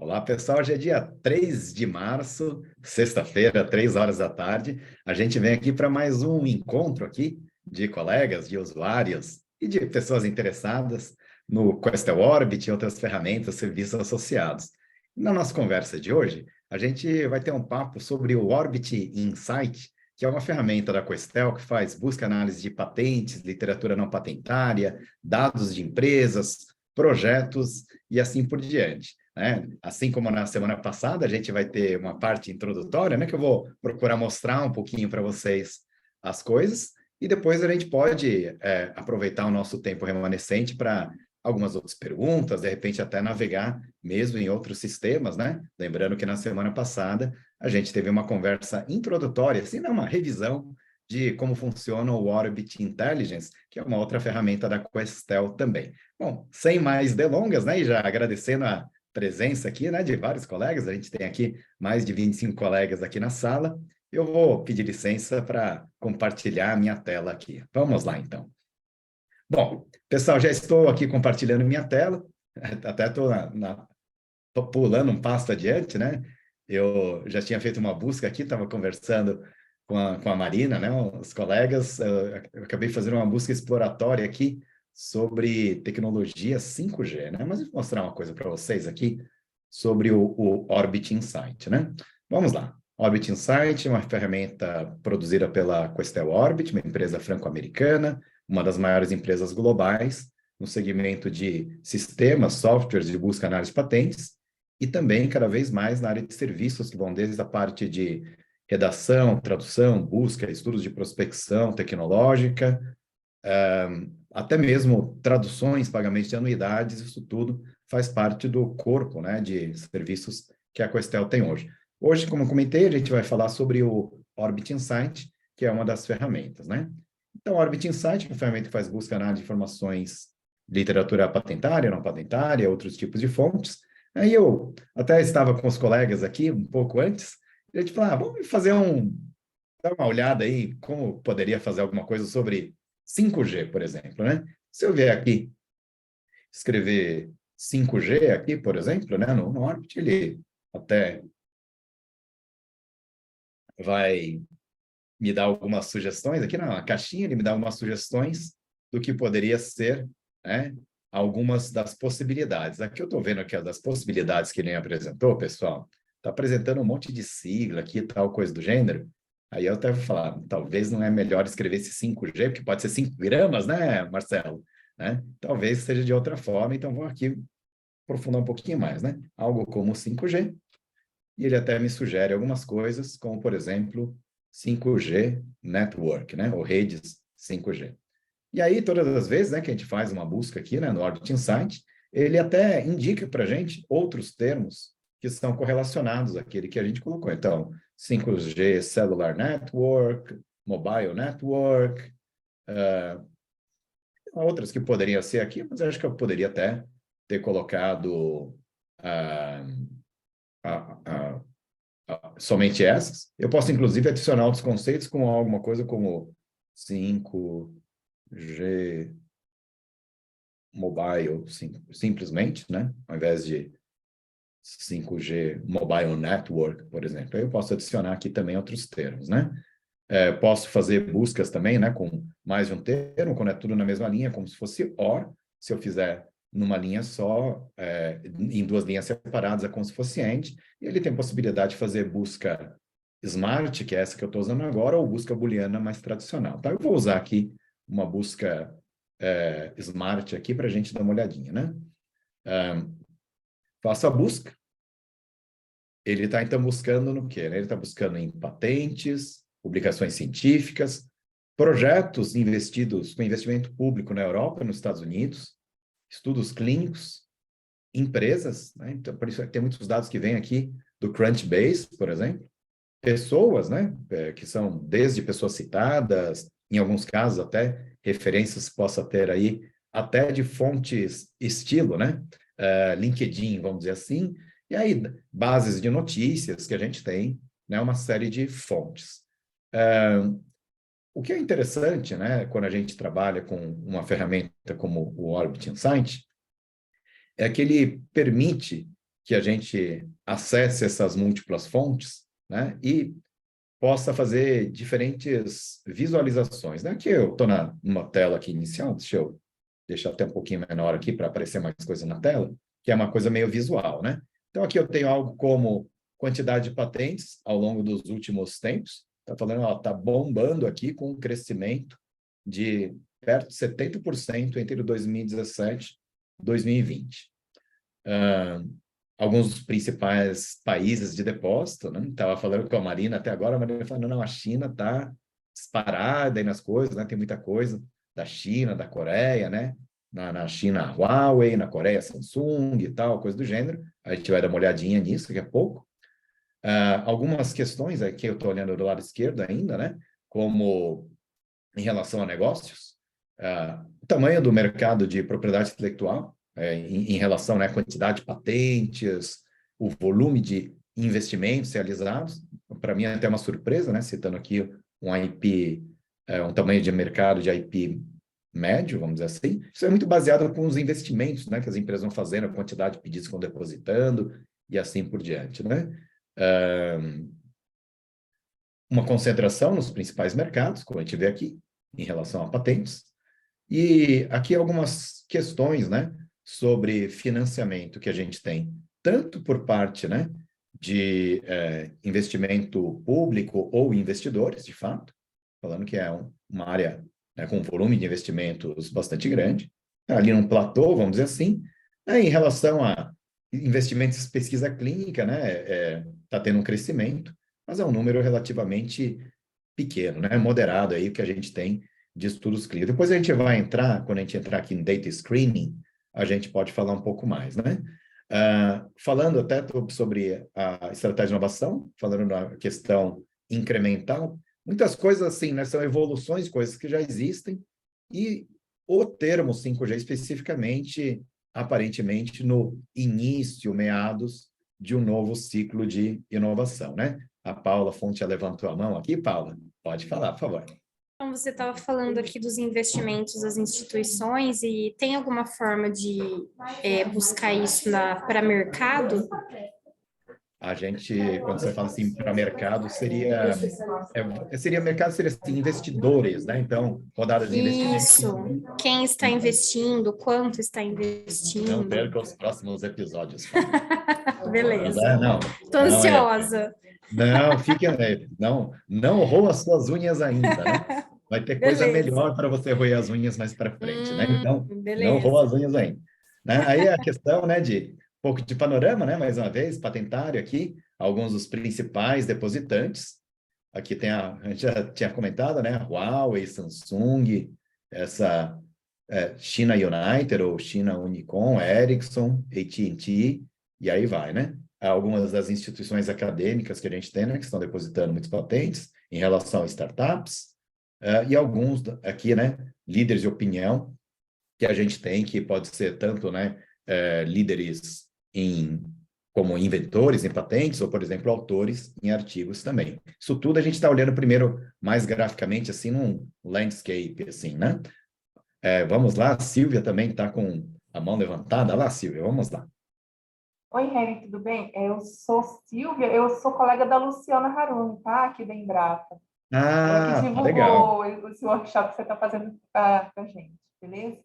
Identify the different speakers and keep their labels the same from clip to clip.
Speaker 1: Olá, pessoal. Hoje é dia 3 de março, sexta-feira, 3 horas da tarde. A gente vem aqui para mais um encontro aqui de colegas, de usuários e de pessoas interessadas no Questel Orbit e outras ferramentas, serviços associados. Na nossa conversa de hoje, a gente vai ter um papo sobre o Orbit Insight, que é uma ferramenta da Questel que faz busca e análise de patentes, literatura não patentária, dados de empresas, projetos e assim por diante, né? Assim como na semana passada, a gente vai ter uma parte introdutória, né, que eu vou procurar mostrar um pouquinho para vocês as coisas, e depois a gente pode aproveitar o nosso tempo remanescente para algumas outras perguntas, de repente até navegar mesmo em outros sistemas, né? Lembrando que na semana passada a gente teve uma conversa introdutória, assim, não, uma revisão de como funciona o Orbit Intelligence, que é uma outra ferramenta da Questel também. Bom, sem mais delongas, né, e já agradecendo a presença aqui, né, de vários colegas, a gente tem aqui mais de 25 colegas aqui na sala, eu vou pedir licença para compartilhar a minha tela aqui. Vamos lá, então. Bom, pessoal, já estou aqui compartilhando minha tela, até estou pulando um passo adiante, né? Eu já tinha feito uma busca aqui, estava conversando com a Marina, né? Os colegas, eu acabei fazendo uma busca exploratória aqui sobre tecnologia 5G, né? Mas eu vou mostrar uma coisa para vocês aqui sobre o Orbit Insight, né? Vamos lá. Orbit Insight é uma ferramenta produzida pela Questel Orbit, uma empresa franco-americana, uma das maiores empresas globais no segmento de sistemas, softwares de busca e análise de patentes, e também cada vez mais na área de serviços, que vão desde a parte de redação, tradução, busca, estudos de prospecção tecnológica, até mesmo traduções, pagamentos de anuidades, isso tudo faz parte do corpo, né, de serviços que a Questel tem hoje. Hoje, como eu comentei, a gente vai falar sobre o Orbit Insight, que é uma das ferramentas, né? Então, o Orbit Insight é uma ferramenta que faz busca e análise de informações de literatura patentária, não patentária, outros tipos de fontes. Aí eu até estava com os colegas aqui um pouco antes, e a gente falou, vamos dar uma olhada aí como poderia fazer alguma coisa sobre 5G, por exemplo, né? Se eu vier aqui escrever 5G aqui, por exemplo, né, no Orbit, ele até vai me dar algumas sugestões aqui na caixinha, ele me dá algumas sugestões do que poderia ser, né, algumas das possibilidades. Aqui eu estou vendo aqui das possibilidades que ele apresentou, pessoal. Está apresentando um monte de sigla aqui, tal coisa do gênero. Aí eu até vou falar, talvez não é melhor escrever esse 5G, porque pode ser 5 gramas, né, Marcelo? Né? Talvez seja de outra forma, então vou aqui aprofundar um pouquinho mais, né? Algo como 5G, e ele até me sugere algumas coisas, como, por exemplo, 5G Network, né? Ou redes 5G. E aí, todas as vezes, né, que a gente faz uma busca aqui, né, no Orbit Insight, ele até indica para a gente outros termos que são correlacionados àquele que a gente colocou. Então, 5G Cellular Network, Mobile Network, outras que poderiam ser aqui, mas acho que eu poderia até ter colocado uh, uh, somente essas. Eu posso, inclusive, adicionar outros conceitos com alguma coisa como 5G mobile, simplesmente, né? Ao invés de 5G mobile network, por exemplo. Aí eu posso adicionar aqui também outros termos, né? Posso fazer buscas também, né? Com mais de um termo, quando é tudo na mesma linha, como se fosse OR. Se eu fizer numa linha só, em duas linhas separadas, é como se fosse AND. E ele tem possibilidade de fazer busca Smart, que é essa que eu estou usando agora, ou busca booleana mais tradicional. Tá? Eu vou usar aqui uma busca Smart aqui para a gente dar uma olhadinha, né? Faço a busca. Ele está, então, buscando no quê? Ele está buscando em patentes, publicações científicas, projetos investidos com investimento público na Europa, nos Estados Unidos, estudos clínicos, empresas, né? Então, por isso tem muitos dados que vêm aqui do Crunchbase, por exemplo, pessoas, né, que são desde pessoas citadas, em alguns casos até referências que possa ter aí, até de fontes estilo, né, LinkedIn, vamos dizer assim, e aí bases de notícias que a gente tem, né, uma série de fontes. O que é interessante, né, quando a gente trabalha com uma ferramenta como o Orbit Insight, é que ele permite que a gente acesse essas múltiplas fontes, né? E possa fazer diferentes visualizações, né? Aqui eu estou numa tela aqui inicial, deixa eu deixar até um pouquinho menor aqui para aparecer mais coisa na tela, que é uma coisa meio visual, né? Então, aqui eu tenho algo como quantidade de patentes ao longo dos últimos tempos. Está falando, ó, está bombando aqui com um crescimento de perto de 70% entre 2017 e 2020. Alguns dos principais países de depósito, né? Estava falando com a Marina até agora, a Marina falando, não, a China está disparada aí nas coisas, né? Tem muita coisa da China, da Coreia, né? Na China, a Huawei, na Coreia, a Samsung e tal, coisa do gênero. A gente vai dar uma olhadinha nisso daqui a pouco. Algumas questões aqui, eu estou olhando do lado esquerdo ainda, né? Como em relação a negócios, o tamanho do mercado de propriedade intelectual, em relação, né, à quantidade de patentes, o volume de investimentos realizados, para mim é até uma surpresa, né? Citando aqui um IP, um tamanho de mercado de IP médio, vamos dizer assim. Isso é muito baseado com os investimentos, né, que as empresas vão fazendo, a quantidade de pedidos que vão depositando e assim por diante, né? Uma concentração nos principais mercados, como a gente vê aqui, em relação a patentes. E aqui algumas questões, né, sobre financiamento que a gente tem, tanto por parte, né, de investimento público ou investidores, de fato, falando que é uma área, né, com um volume de investimentos bastante grande, ali num platô, vamos dizer assim. Em relação a investimentos em pesquisa clínica, né, está tendo um crescimento, mas é um número relativamente pequeno, né, moderado aí, o que a gente tem de estudos clínicos. Depois a gente vai entrar, quando a gente entrar aqui em data screening, a gente pode falar um pouco mais, né? Falando até sobre a estratégia de inovação, falando na questão incremental, muitas coisas assim, né, são evoluções, coisas que já existem, e o termo 5G especificamente, aparentemente, no início, meados de um novo ciclo de inovação, né? A Paula Fonte levantou a mão aqui. Paula, pode falar, por favor.
Speaker 2: Então, você estava falando aqui dos investimentos das instituições e tem alguma forma de buscar isso para mercado?
Speaker 1: A gente, quando você fala assim para mercado, seria mercado, seria assim, investidores, né? Então, rodadas de investimento.
Speaker 2: Isso. Quem está investindo? Quanto está
Speaker 1: Não
Speaker 2: investindo?
Speaker 1: perca os próximos episódios.
Speaker 2: Beleza.
Speaker 1: Não,
Speaker 2: Estou
Speaker 1: não é.
Speaker 2: ansiosa.
Speaker 1: Não, fique, não roa as suas unhas ainda, né? Vai ter coisa
Speaker 2: Beleza.
Speaker 1: melhor para você roer as unhas mais para frente, né? Então, não roa
Speaker 2: Beleza.
Speaker 1: as unhas ainda. Né? Aí a questão, né, de um pouco de panorama, né? Mais uma vez, patentário aqui, alguns dos principais depositantes. Aqui tem a gente já tinha comentado, né? Huawei, Samsung, essa China United ou China Unicom, Ericsson, AT&T, e aí vai, né? Algumas das instituições acadêmicas que a gente tem, né, que estão depositando muitas patentes em relação a startups, e alguns aqui, né, líderes de opinião que a gente tem, que pode ser tanto, né, líderes como inventores em patentes, ou, por exemplo, autores em artigos também. Isso tudo a gente está olhando primeiro mais graficamente, assim, num landscape, assim, né? Vamos lá, a Silvia também está com a mão levantada. Lá, Silvia, vamos lá.
Speaker 3: Oi, Henry, tudo bem? Eu sou Silvia, eu sou colega da Luciana Haruni, tá? Aqui da Embrapa. Ela que
Speaker 1: Legal.
Speaker 3: divulgou esse workshop que você está fazendo para a gente, beleza?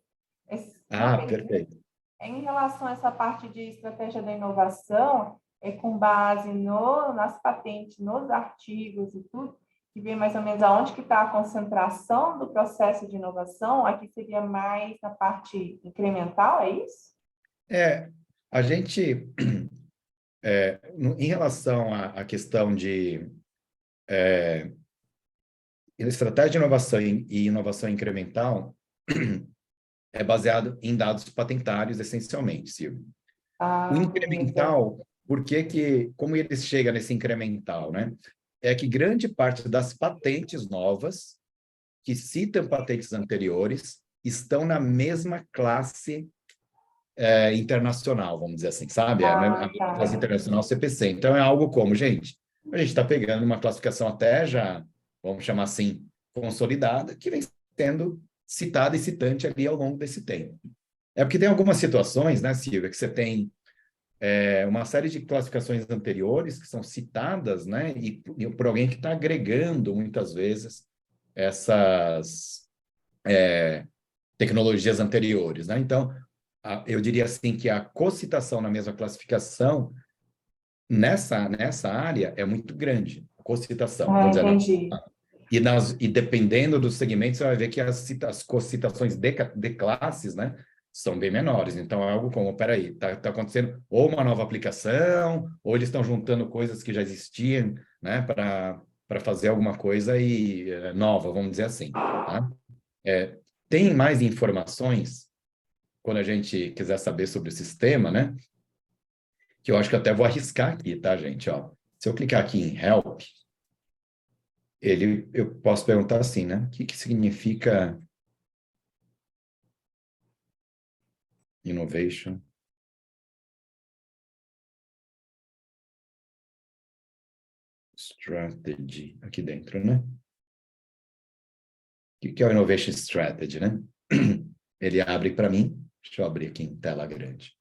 Speaker 3: Uma pergunta.
Speaker 1: Perfeito.
Speaker 3: Em relação a essa parte de estratégia da inovação, com base nas patentes, nos artigos e tudo, que vê mais ou menos aonde que está a concentração do processo de inovação, aqui seria mais na parte incremental, é isso?
Speaker 1: A gente, em relação à questão de estratégia de inovação e inovação incremental, é baseado em dados patentários, essencialmente, Silvio. O
Speaker 3: Beleza.
Speaker 1: incremental, como ele chega nesse incremental, né? É que grande parte das patentes novas, que citam patentes anteriores, estão na mesma classe internacional, vamos dizer assim, sabe? A classe
Speaker 3: Tá.
Speaker 1: internacional CPC. Então, é algo como, gente, a gente está pegando uma classificação até já, vamos chamar assim, consolidada, que vem sendo citada e citante ali ao longo desse tempo. É porque tem algumas situações, né, Silvia, que você tem uma série de classificações anteriores que são citadas, né, e por alguém que está agregando, muitas vezes, essas tecnologias anteriores, né? Então, eu diria assim que a cocitação na mesma classificação, nessa área, é muito grande. A cocitação,
Speaker 3: Ah,
Speaker 1: vamos dizer,
Speaker 3: entendi.
Speaker 1: e dependendo do segmento, você vai ver que as cocitações de classes, né, são bem menores. Então, é algo como, peraí, tá acontecendo ou uma nova aplicação, ou eles estão juntando coisas que já existiam, né, para fazer alguma coisa nova, vamos dizer assim, tá? Tem mais informações quando a gente quiser saber sobre o sistema, né? Que eu acho que eu até vou arriscar aqui, tá, gente? Ó, se eu clicar aqui em Help, eu posso perguntar assim, né? O que significa innovation strategy aqui dentro, né? O que é o innovation strategy, né? Ele abre para mim. Deixa eu abrir aqui em tela grande.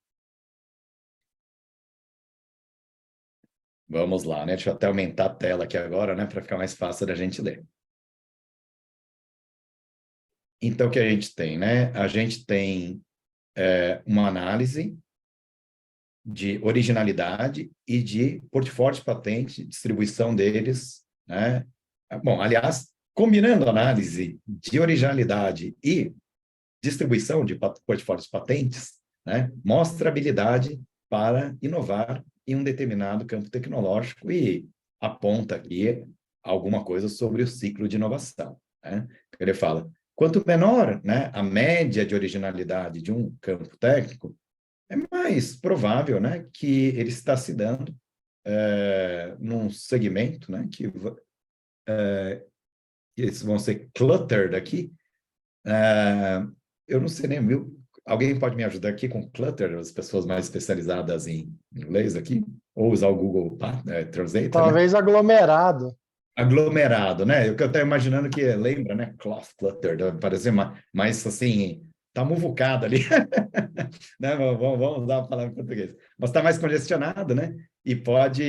Speaker 1: Vamos lá, né? Deixa eu até aumentar a tela aqui agora, né? Para ficar mais fácil da gente ler. Então, o que a gente tem, né? A gente tem uma análise de originalidade e de portfólio de patente, distribuição deles, né? Bom, aliás, combinando análise de originalidade e distribuição de portfólios de patentes, né? Mostra habilidade para inovar em um determinado campo tecnológico e aponta aqui alguma coisa sobre o ciclo de inovação, né? Ele fala, quanto menor, né, a média de originalidade de um campo técnico, é mais provável, né, que ele está se dando num segmento, né, que eles vão ser cluttered aqui. Eu não sei nem, viu? Alguém pode me ajudar aqui com clutter, as pessoas mais especializadas em inglês aqui? Ou usar o Google Translator, né?
Speaker 4: Talvez aglomerado.
Speaker 1: Aglomerado, né? Eu estou imaginando que lembra, né? Cloth clutter, parece mais assim, tá muvucado ali, né? Vamos usar a palavra em português. Mas está mais congestionado, né? E pode,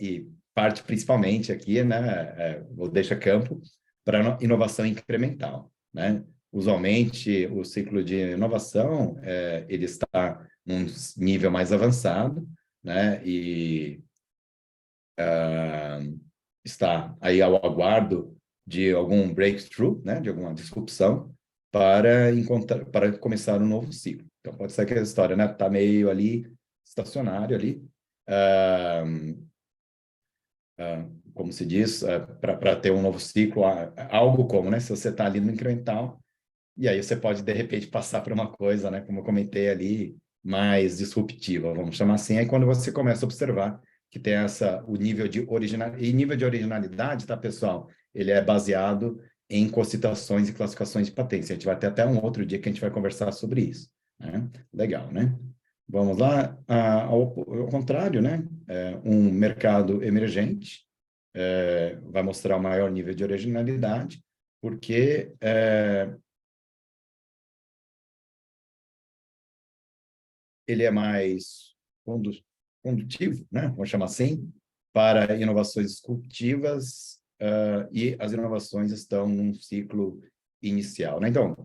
Speaker 1: e parte principalmente aqui, né? Ou deixa campo para inovação incremental, né? Usualmente, o ciclo de inovação, ele está num nível mais avançado, né? E está aí ao aguardo de algum breakthrough, né? De alguma disrupção para começar um novo ciclo. Então, pode ser que a história, né? Está meio ali, estacionário ali, como se diz, para ter um novo ciclo, algo como, né? Se você está ali no incremental, e aí você pode, de repente, passar por uma coisa, né? Como eu comentei ali, mais disruptiva, vamos chamar assim. Aí quando você começa a observar que tem o nível de originalidade, e nível de originalidade, tá, pessoal? Ele é baseado em cocitações e classificações de patentes. A gente vai ter até um outro dia que a gente vai conversar sobre isso, né? Legal, né? Vamos lá. Ao contrário, né? Um mercado emergente vai mostrar o maior nível de originalidade, porque ele é mais condutivo, né? Vamos chamar assim, para inovações disruptivas, e as inovações estão num ciclo inicial, né? Então,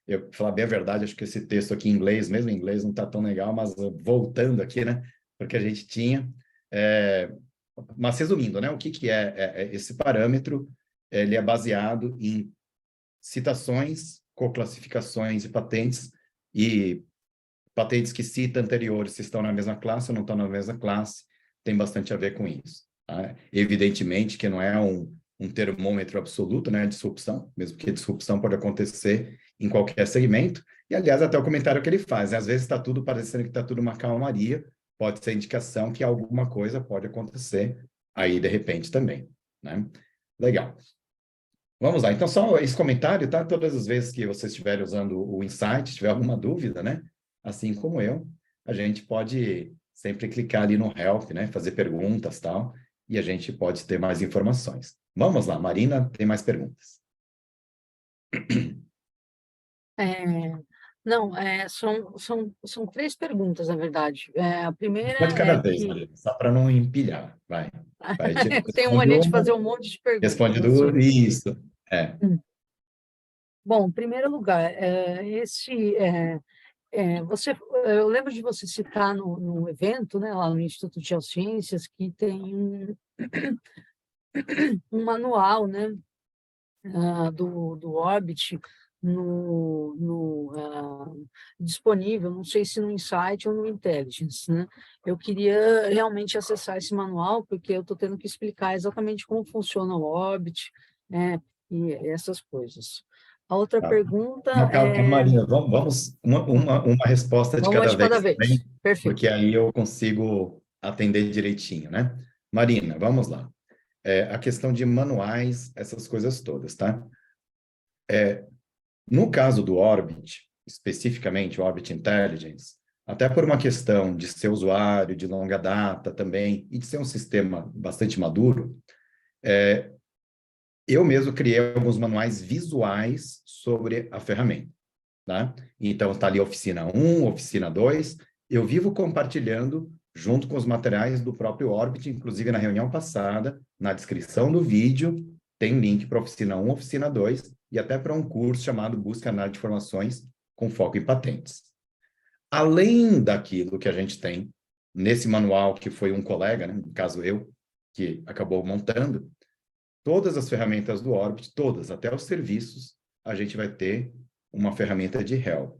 Speaker 1: eu falar bem a verdade, acho que esse texto aqui em inglês, mesmo em inglês, não está tão legal, mas voltando aqui, né? Porque a gente tinha... mas resumindo, né? O que é esse parâmetro? Ele é baseado em citações, coclassificações e patentes que cita anteriores, se estão na mesma classe ou não estão na mesma classe, tem bastante a ver com isso. Tá? Evidentemente que não é um termômetro absoluto, né, disrupção, mesmo que a disrupção pode acontecer em qualquer segmento, e aliás, até o comentário que ele faz, né? Às vezes está tudo parecendo que está tudo uma calmaria, pode ser indicação que alguma coisa pode acontecer aí de repente também, né? Legal. Vamos lá, então só esse comentário, tá? Todas as vezes que você estiver usando o Insight, tiver alguma dúvida, né? Assim como eu, a gente pode sempre clicar ali no Help, né? Fazer perguntas, tal, e a gente pode ter mais informações. Vamos lá, Marina, tem mais perguntas.
Speaker 4: Não, são três perguntas, na verdade. A primeira
Speaker 1: Pode cada
Speaker 4: é
Speaker 1: vez,
Speaker 4: que
Speaker 1: Maria, só para não empilhar. Vai. Vai, tipo,
Speaker 4: eu tenho
Speaker 1: responde
Speaker 4: mania de
Speaker 1: uma,
Speaker 4: fazer um monte de
Speaker 1: responde
Speaker 4: perguntas,
Speaker 1: duas,
Speaker 4: assim.
Speaker 1: isso. É.
Speaker 4: Bom, em primeiro lugar, eu lembro de você citar no evento, né, lá no Instituto de Geociências, que tem um manual, né, do Orbit disponível, não sei se no Insight ou no Intelligence, né? Eu queria realmente acessar esse manual, porque eu estou tendo que explicar exatamente como funciona o Orbit, né, e essas coisas. A outra
Speaker 1: Tá.
Speaker 4: pergunta
Speaker 1: Não, calma,
Speaker 4: é...
Speaker 1: Maria, vamos uma resposta de
Speaker 4: Vamos uma
Speaker 1: cada
Speaker 4: de cada
Speaker 1: vez também,
Speaker 4: vez.
Speaker 1: porque
Speaker 4: Perfeito.
Speaker 1: aí eu consigo atender direitinho, né? Marina, vamos lá. A questão de manuais, essas coisas todas, tá? No caso do Orbit, especificamente o Orbit Intelligence, até por uma questão de ser usuário de longa data também, e de ser um sistema bastante maduro, eu mesmo criei alguns manuais visuais sobre a ferramenta, tá? Então, está ali Oficina 1, Oficina 2, eu vivo compartilhando junto com os materiais do próprio Orbit, inclusive na reunião passada, na descrição do vídeo, tem link para Oficina 1, Oficina 2, e até para um curso chamado Busca e Análise de Informações com foco em patentes. Além daquilo que a gente tem nesse manual, que foi um colega, né, no caso eu, que acabou montando, todas as ferramentas do Orbit, todas, até os serviços, a gente vai ter uma ferramenta de help.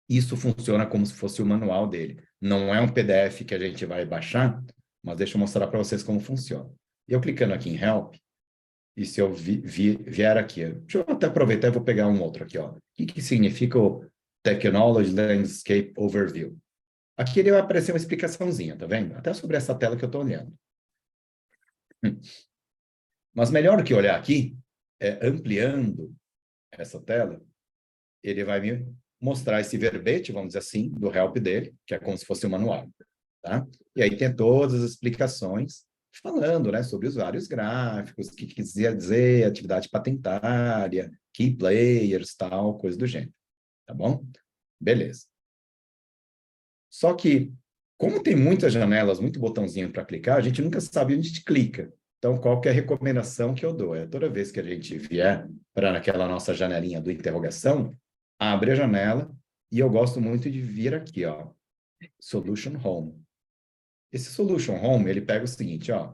Speaker 1: Isso funciona como se fosse o manual dele. Não é um PDF que a gente vai baixar, mas deixa eu mostrar para vocês como funciona. Eu clicando aqui em help, e se eu vier aqui, deixa eu até aproveitar e vou pegar um outro aqui, ó. O que significa o Technology Landscape Overview? Aqui ele vai aparecer uma explicaçãozinha, tá vendo? Até sobre essa tela que eu estou olhando. Mas melhor do que olhar aqui, ampliando essa tela, ele vai me mostrar esse verbete, vamos dizer assim, do help dele, que é como se fosse um manual, tá? E aí tem todas as explicações falando, né, sobre os vários gráficos, o que quiser dizer, atividade patentária, key players, tal, coisa do gênero, tá bom? Beleza. Só que, como tem muitas janelas, muito botãozinho para clicar, a gente nunca sabe onde a gente clica. Então, qual que é a recomendação que eu dou? Toda vez que a gente vier para aquela nossa janelinha do interrogação, abre a janela e eu gosto muito de vir aqui, ó, Solution Home. Esse Solution Home, ele pega o seguinte, ó,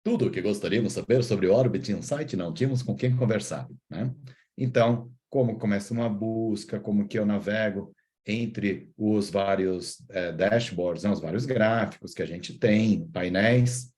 Speaker 1: tudo o que gostaríamos de saber sobre o Orbit Insight, não tínhamos com quem conversar, né? Então, como começa uma busca, como que eu navego entre os vários dashboards, né, os vários gráficos que a gente tem, painéis,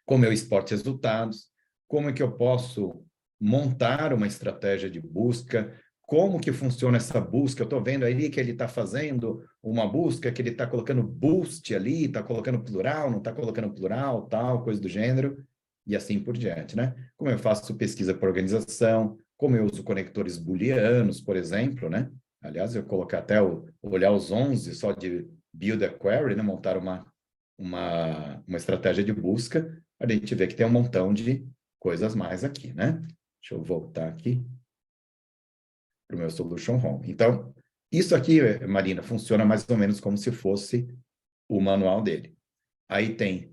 Speaker 1: como eu exporto resultados, como é que eu posso montar uma estratégia de busca, como que funciona essa busca. Eu estou vendo ali que ele está fazendo uma busca, que ele está colocando boost ali, está colocando plural, não está colocando plural, tal, coisa do gênero, e assim por diante, né? Como eu faço pesquisa por organização, como eu uso conectores booleanos, por exemplo, né? Aliás, eu colocar até olhar os 11 só de build a query, né? Montar uma estratégia de busca, a gente vê que tem um montão de coisas mais aqui, né? Deixa eu voltar aqui para o meu Solution Home. Então, isso aqui, Marina, funciona mais ou menos como se fosse o manual dele. Aí tem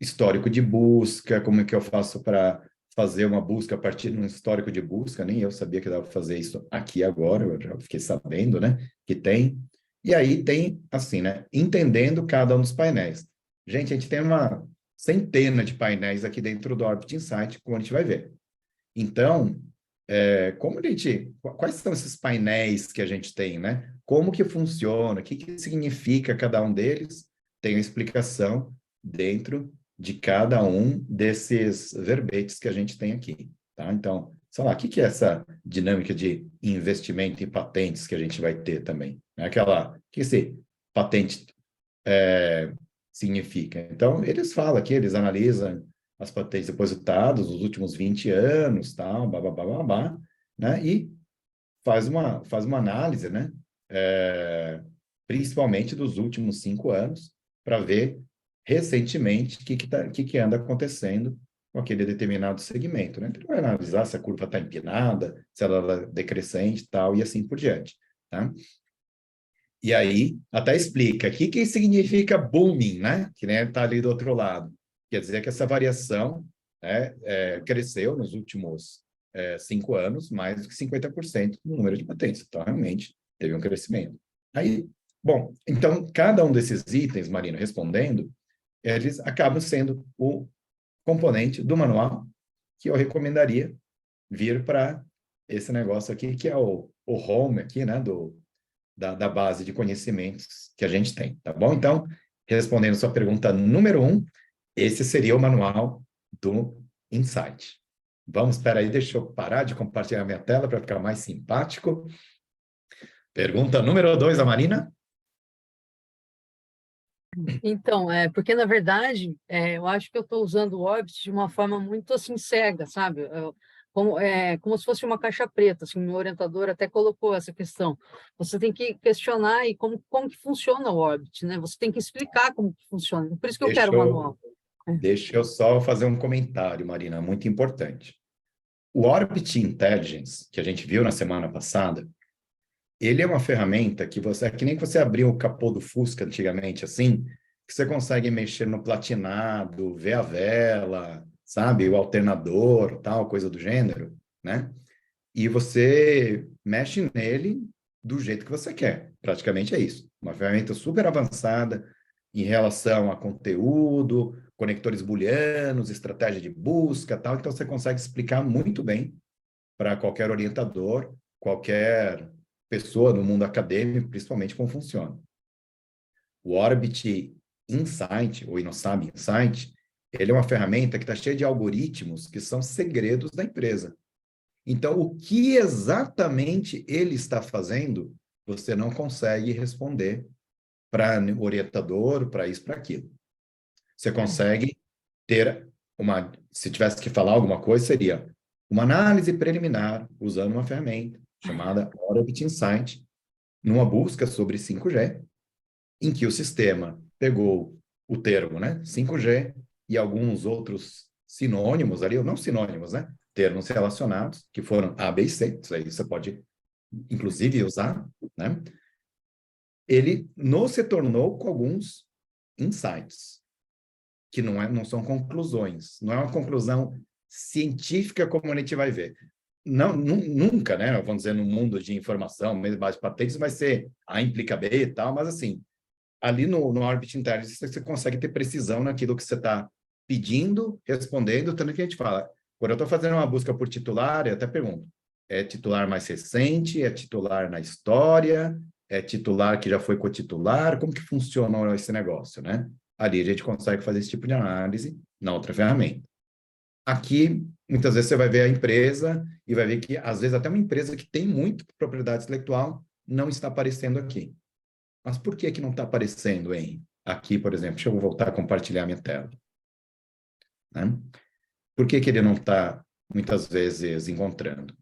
Speaker 1: histórico de busca, como é que eu faço para fazer uma busca a partir de um histórico de busca, nem eu sabia que dava para fazer isso aqui agora, eu já fiquei sabendo, né, que tem. E aí tem, assim, né, entendendo cada um dos painéis. Gente, a gente tem uma centena de painéis aqui dentro do Orbit Insight, como a gente vai ver. Então, como a gente, quais são esses painéis que a gente tem, né? Como que funciona? O que significa cada um deles? Tem uma explicação dentro de cada um desses verbetes que a gente tem aqui, tá? Então, sei lá, o que é essa dinâmica de investimento em patentes que a gente vai ter também? O que esse patente significa? Então, eles falam aqui, eles analisam as patentes depositadas nos últimos 20 anos, tal, babá, né? E faz uma análise, né? Principalmente dos últimos 5 anos, para ver recentemente o que anda acontecendo com aquele determinado segmento, né? Então, vai analisar se a curva está empinada, se ela é decrescente e tal, e assim por diante. tá? E aí, até explica o que significa booming, né? Que nem está ali do outro lado. Quer dizer que essa variação cresceu nos últimos 5 anos, mais do que 50% no número de patentes. Então, realmente, teve um crescimento. Aí, bom, então, cada um desses itens, Marina, respondendo, eles acabam sendo o componente do manual que eu recomendaria vir para esse negócio aqui, que é o home aqui, né, da base de conhecimentos que a gente tem, tá bom? Então, respondendo sua pergunta número 1, esse seria o manual do Insight. Vamos, espera aí, deixa eu parar de compartilhar minha tela para ficar mais simpático. Pergunta número 2, a Marina.
Speaker 4: Então, porque na verdade, eu acho que eu estou usando o Orbit de uma forma muito assim cega, sabe? Como se fosse uma caixa preta, assim, meu orientador até colocou essa questão. Você tem que questionar e como que funciona o Orbit, né? Você tem que explicar como que funciona. Por isso que eu quero o manual.
Speaker 1: Deixa eu só fazer um comentário, Marina, muito importante. O Orbit Intelligence, que a gente viu na semana passada, ele é uma ferramenta que que nem que você abriu o capô do Fusca antigamente, assim, que você consegue mexer no platinado, ver a vela, sabe, o alternador, tal, coisa do gênero, né? E você mexe nele do jeito que você quer. Praticamente é isso. Uma ferramenta super avançada em relação a conteúdo, conectores booleanos, estratégia de busca, tal. Então, você consegue explicar muito bem para qualquer orientador, qualquer pessoa no mundo acadêmico, principalmente como funciona. O Orbit Insight, ou InnoSab Insight, ele é uma ferramenta que está cheia de algoritmos que são segredos da empresa. Então, o que exatamente ele está fazendo, você não consegue responder para o orientador, para isso, para aquilo. Você consegue ter se tivesse que falar alguma coisa, seria uma análise preliminar usando uma ferramenta chamada Orbit Insight, numa busca sobre 5G, em que o sistema pegou o termo, né, 5G, e alguns outros sinônimos ali, ou não sinônimos, né, termos relacionados, que foram A, B e C, isso aí você pode, inclusive, usar, né, ele nos retornou com alguns insights, que não são conclusões, não é uma conclusão científica como a gente vai ver. Não, nunca, né, vamos dizer, no mundo de informação, mesmo base de patentes, vai ser A implica B e tal, mas assim, ali no Orbit Intelligence você consegue ter precisão naquilo que você está pedindo, respondendo, tanto que a gente fala, quando eu estou fazendo uma busca por titular, eu até pergunto, é titular mais recente, é titular na história, é titular que já foi cotitular, como que funciona esse negócio, né? Ali a gente consegue fazer esse tipo de análise na outra ferramenta. Aqui, muitas vezes você vai ver a empresa e vai ver que, às vezes, até uma empresa que tem muita propriedade intelectual não está aparecendo aqui. Mas por que não está aparecendo, hein? Aqui, por exemplo, deixa eu voltar a compartilhar minha tela. Né? Por que ele não está, muitas vezes, encontrando?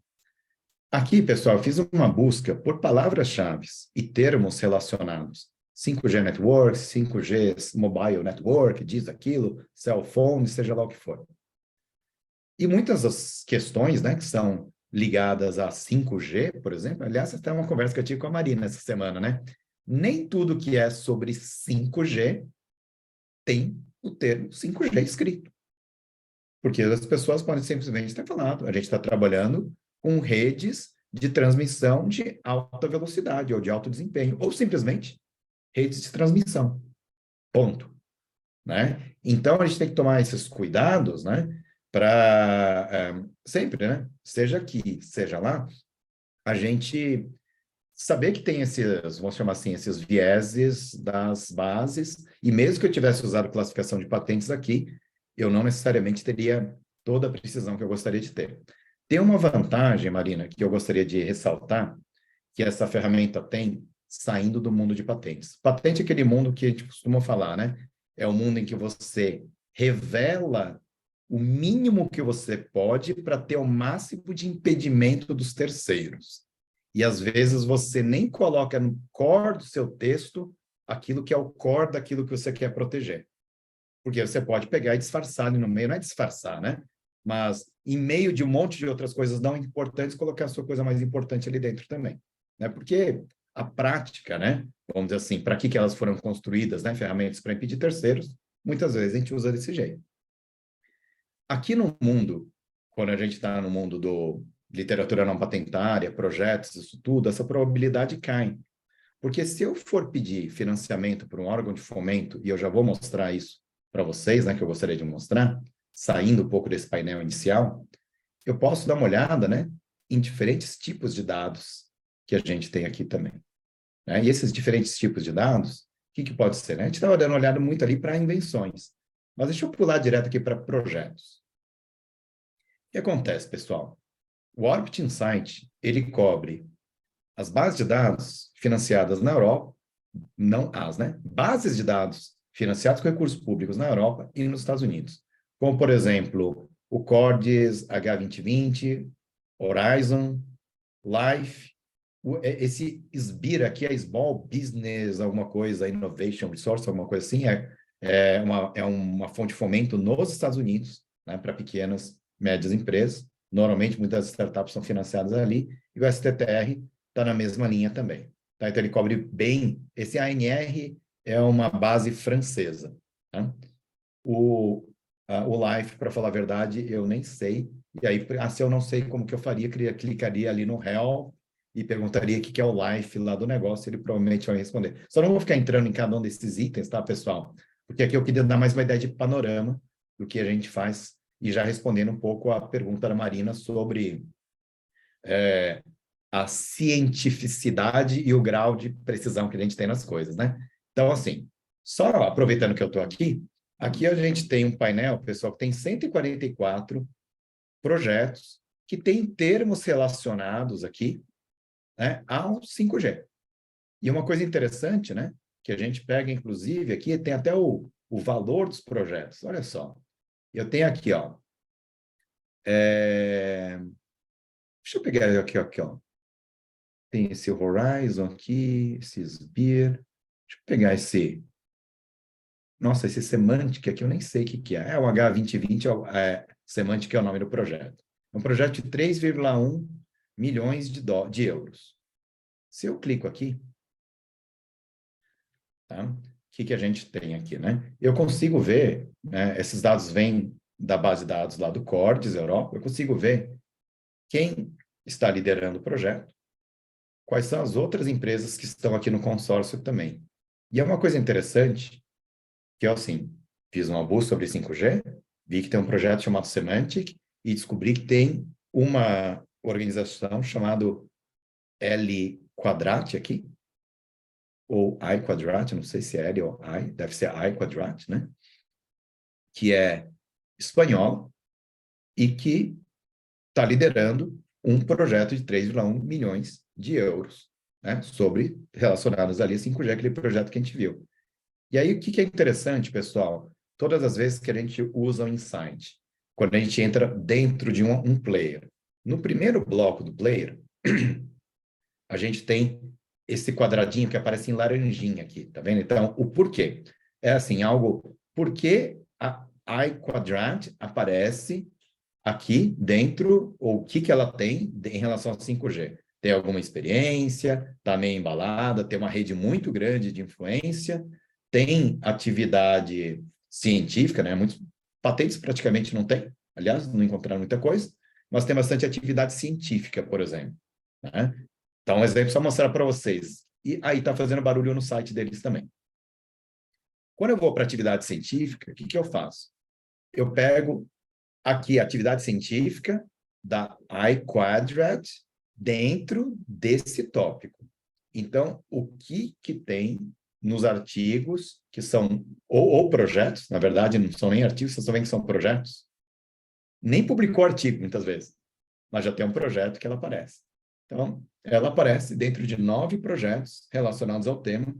Speaker 1: Aqui, pessoal, eu fiz uma busca por palavras-chave e termos relacionados. 5G Network, 5G Mobile Network, diz aquilo, cell phone, seja lá o que for. E muitas das questões, né, que são ligadas a 5G, por exemplo, aliás, até uma conversa que eu tive com a Marina essa semana, né? Nem tudo que é sobre 5G tem o termo 5G escrito. Porque as pessoas podem simplesmente ter falado, a gente está trabalhando com redes de transmissão de alta velocidade ou de alto desempenho, ou simplesmente redes de transmissão. Ponto. Né? Então, a gente tem que tomar esses cuidados, né? Para sempre, né? Seja aqui, seja lá, a gente saber que tem esses, vamos chamar assim, esses vieses das bases, e mesmo que eu tivesse usado classificação de patentes aqui, eu não necessariamente teria toda a precisão que eu gostaria de ter. Tem uma vantagem, Marina, que eu gostaria de ressaltar, que essa ferramenta tem saindo do mundo de patentes. Patente é aquele mundo que a gente costuma falar, né? É o mundo em que você revela o mínimo que você pode para ter o máximo de impedimento dos terceiros. E, às vezes, você nem coloca no core do seu texto aquilo que é o core daquilo que você quer proteger. Porque você pode pegar e disfarçar ali no meio, não é disfarçar, né? Mas, em meio de um monte de outras coisas não importantes, colocar a sua coisa mais importante ali dentro também. Né? Porque a prática, né? Vamos dizer assim, para que elas foram construídas, né? Ferramentas para impedir terceiros, muitas vezes a gente usa desse jeito. Aqui no mundo, quando a gente está no mundo do literatura não patentária, projetos, isso tudo, essa probabilidade cai. Porque se eu for pedir financiamento para um órgão de fomento, e eu já vou mostrar isso para vocês, né, que eu gostaria de mostrar, saindo um pouco desse painel inicial, eu posso dar uma olhada, né, em diferentes tipos de dados que a gente tem aqui também. Né? E esses diferentes tipos de dados, o que pode ser? Né? A gente estava dando uma olhada muito ali para invenções, mas deixa eu pular direto aqui para projetos. O que acontece, pessoal? O Orbit Insight, ele cobre as bases de dados financiadas na Europa, não as, né? Bases de dados financiadas com recursos públicos na Europa e nos Estados Unidos. Como, por exemplo, o CORDES H2020, Horizon, Life, esse SBIR aqui é Small Business, alguma coisa, Innovation Resource, alguma coisa assim, é uma fonte de fomento nos Estados Unidos, né, para pequenas, médias empresas. Normalmente, muitas startups são financiadas ali, e o STTR está na mesma linha também. Tá? Então, ele cobre bem. Esse ANR é uma base francesa. Tá? O Life, para falar a verdade, eu nem sei. E aí, se eu não sei como que eu faria, clicaria ali no Help e perguntaria o que é o Life lá do negócio, ele provavelmente vai responder. Só não vou ficar entrando em cada um desses itens, tá, pessoal? Porque aqui eu queria dar mais uma ideia de panorama do que a gente faz e já respondendo um pouco a pergunta da Marina sobre a cientificidade e o grau de precisão que a gente tem nas coisas, né? Então, assim, só aproveitando que eu estou aqui a gente tem um painel, pessoal, que tem 144 projetos que tem termos relacionados aqui, né, ao 5G. E uma coisa interessante, né, que a gente pega, inclusive, aqui tem até o valor dos projetos. Olha só. Eu tenho aqui, ó. Deixa eu pegar aqui, ó. Tem esse Horizon aqui, esse SBIR. Deixa eu pegar esse... Nossa, esse Semantic aqui eu nem sei o que é. É o H2020, Semantic é o nome do projeto. É um projeto de 3,1 milhões de euros. Se eu clico aqui, tá? O que a gente tem aqui, né? Eu consigo ver, né, esses dados vêm da base de dados lá do CORDES, Europa, eu consigo ver quem está liderando o projeto, quais são as outras empresas que estão aqui no consórcio também. E é uma coisa interessante, que é assim, fiz uma busca sobre 5G, vi que tem um projeto chamado Semantic e descobri que tem uma organização chamada L-Quadrat aqui, ou iQuadrat, não sei se é L ou I, deve ser iQuadrat, né? Que é espanhola e que está liderando um projeto de 3,1 milhões de euros, né? Relacionados ali a 5G, aquele projeto que a gente viu. E aí, o que é interessante, pessoal? Todas as vezes que a gente usa o Insight, quando a gente entra dentro de um player. No primeiro bloco do player, a gente tem esse quadradinho que aparece em laranjinha aqui, tá vendo? Então, o porquê. É assim, por que a iQuadrat aparece aqui dentro, ou o que ela tem em relação ao 5G? Tem alguma experiência, está meio embalada, tem uma rede muito grande de influência, tem atividade científica, né? Muitos patentes praticamente não tem, aliás, não encontraram muita coisa, mas tem bastante atividade científica, por exemplo, né? Então, um exemplo só mostrar para vocês. E aí está fazendo barulho no site deles também. Quando eu vou para atividade científica, o que eu faço? Eu pego aqui a atividade científica da iQuadrat dentro desse tópico. Então, o que tem nos artigos, que são, ou projetos, na verdade, não são nem artigos, vocês sabem que são projetos. Nem publicou artigo, muitas vezes, mas já tem um projeto que ela aparece. Então, ela aparece dentro de 9 projetos relacionados ao tema.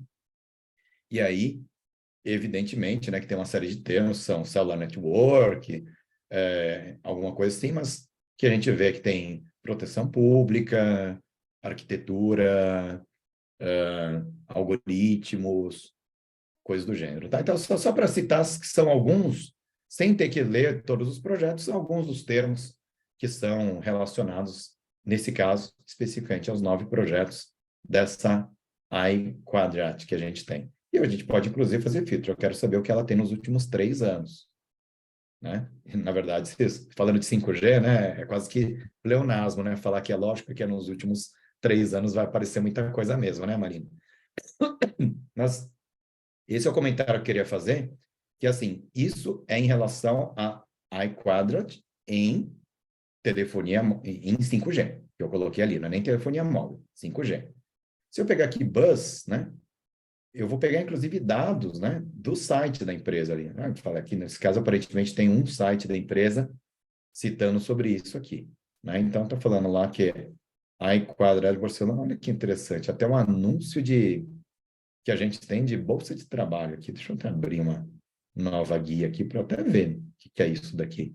Speaker 1: E aí, evidentemente, né, que tem uma série de termos, são Cellular Network, alguma coisa assim, mas que a gente vê que tem proteção pública, arquitetura, algoritmos, coisas do gênero. Tá? Então, só para citar que são alguns, sem ter que ler todos os projetos, são alguns dos termos que são relacionados, nesse caso, especificamente aos 9 projetos dessa iQuadrat que a gente tem. E a gente pode, inclusive, fazer filtro. Eu quero saber o que ela tem nos últimos 3 anos. Né? Na verdade, falando de 5G, né, é quase que pleonasmo, né? Falar que é lógico que é nos últimos 3 anos vai aparecer muita coisa mesmo, né, Marina? Mas esse é o comentário que eu queria fazer, que assim, isso é em relação a iQuadrat em telefonia em 5G, que eu coloquei ali, não é nem telefonia móvel, 5G. Se eu pegar aqui Buzz, né, eu vou pegar, inclusive, dados, né, do site da empresa ali. Ah, fala aqui, nesse caso, aparentemente, tem um site da empresa citando sobre isso aqui. Né? Então, está falando lá que a iQuadrat de Barcelona, olha que interessante, até um anúncio que a gente tem de bolsa de trabalho aqui. Deixa eu até abrir uma nova guia aqui para eu até ver o que é isso daqui.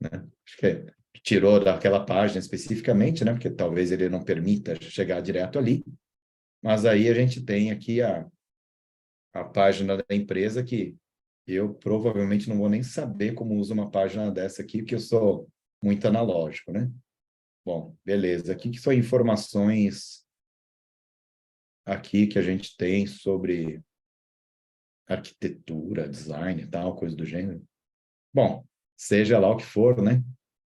Speaker 1: Né? Acho que tirou daquela página especificamente, né? Porque talvez ele não permita chegar direto ali. Mas aí a gente tem aqui a página da empresa que eu provavelmente não vou nem saber como usa uma página dessa aqui, porque eu sou muito analógico, né? Bom, beleza. Aqui que são informações aqui que a gente tem sobre arquitetura, design e tal, coisa do gênero. Bom, seja lá o que for, né?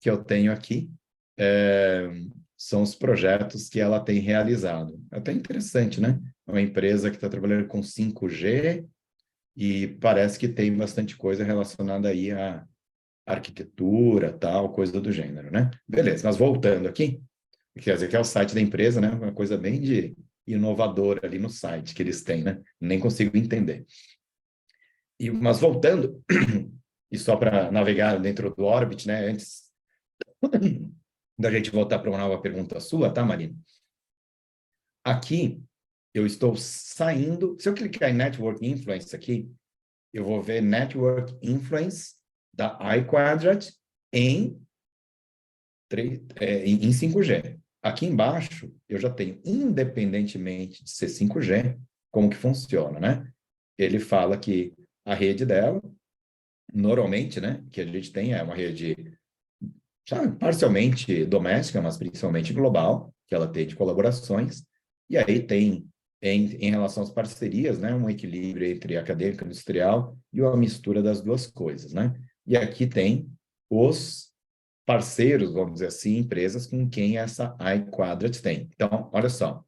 Speaker 1: Que eu tenho aqui, são os projetos que ela tem realizado. É até interessante, né? É uma empresa que está trabalhando com 5G e parece que tem bastante coisa relacionada aí à arquitetura, tal, coisa do gênero, né? Beleza, mas voltando aqui, quer dizer que é o site da empresa, né? Uma coisa bem de inovadora ali no site que eles têm, né? Nem consigo entender. Mas voltando, e só para navegar dentro do Orbit, né? Antes da gente voltar para uma nova pergunta sua, tá, Marina? Aqui, eu estou saindo... Se eu clicar em Network Influence aqui, eu vou ver Network Influence da iQuadrat em 5G. Aqui embaixo, eu já tenho, independentemente de ser 5G, como que funciona, né? Ele fala que a rede dela, normalmente, né, que a gente tem é uma rede parcialmente doméstica, mas principalmente global, que ela tem de colaborações, e aí tem, em relação às parcerias, né, um equilíbrio entre acadêmico e industrial e uma mistura das duas coisas, né? E aqui tem os parceiros, vamos dizer assim, empresas com quem essa iQuadrat tem. Então, olha só,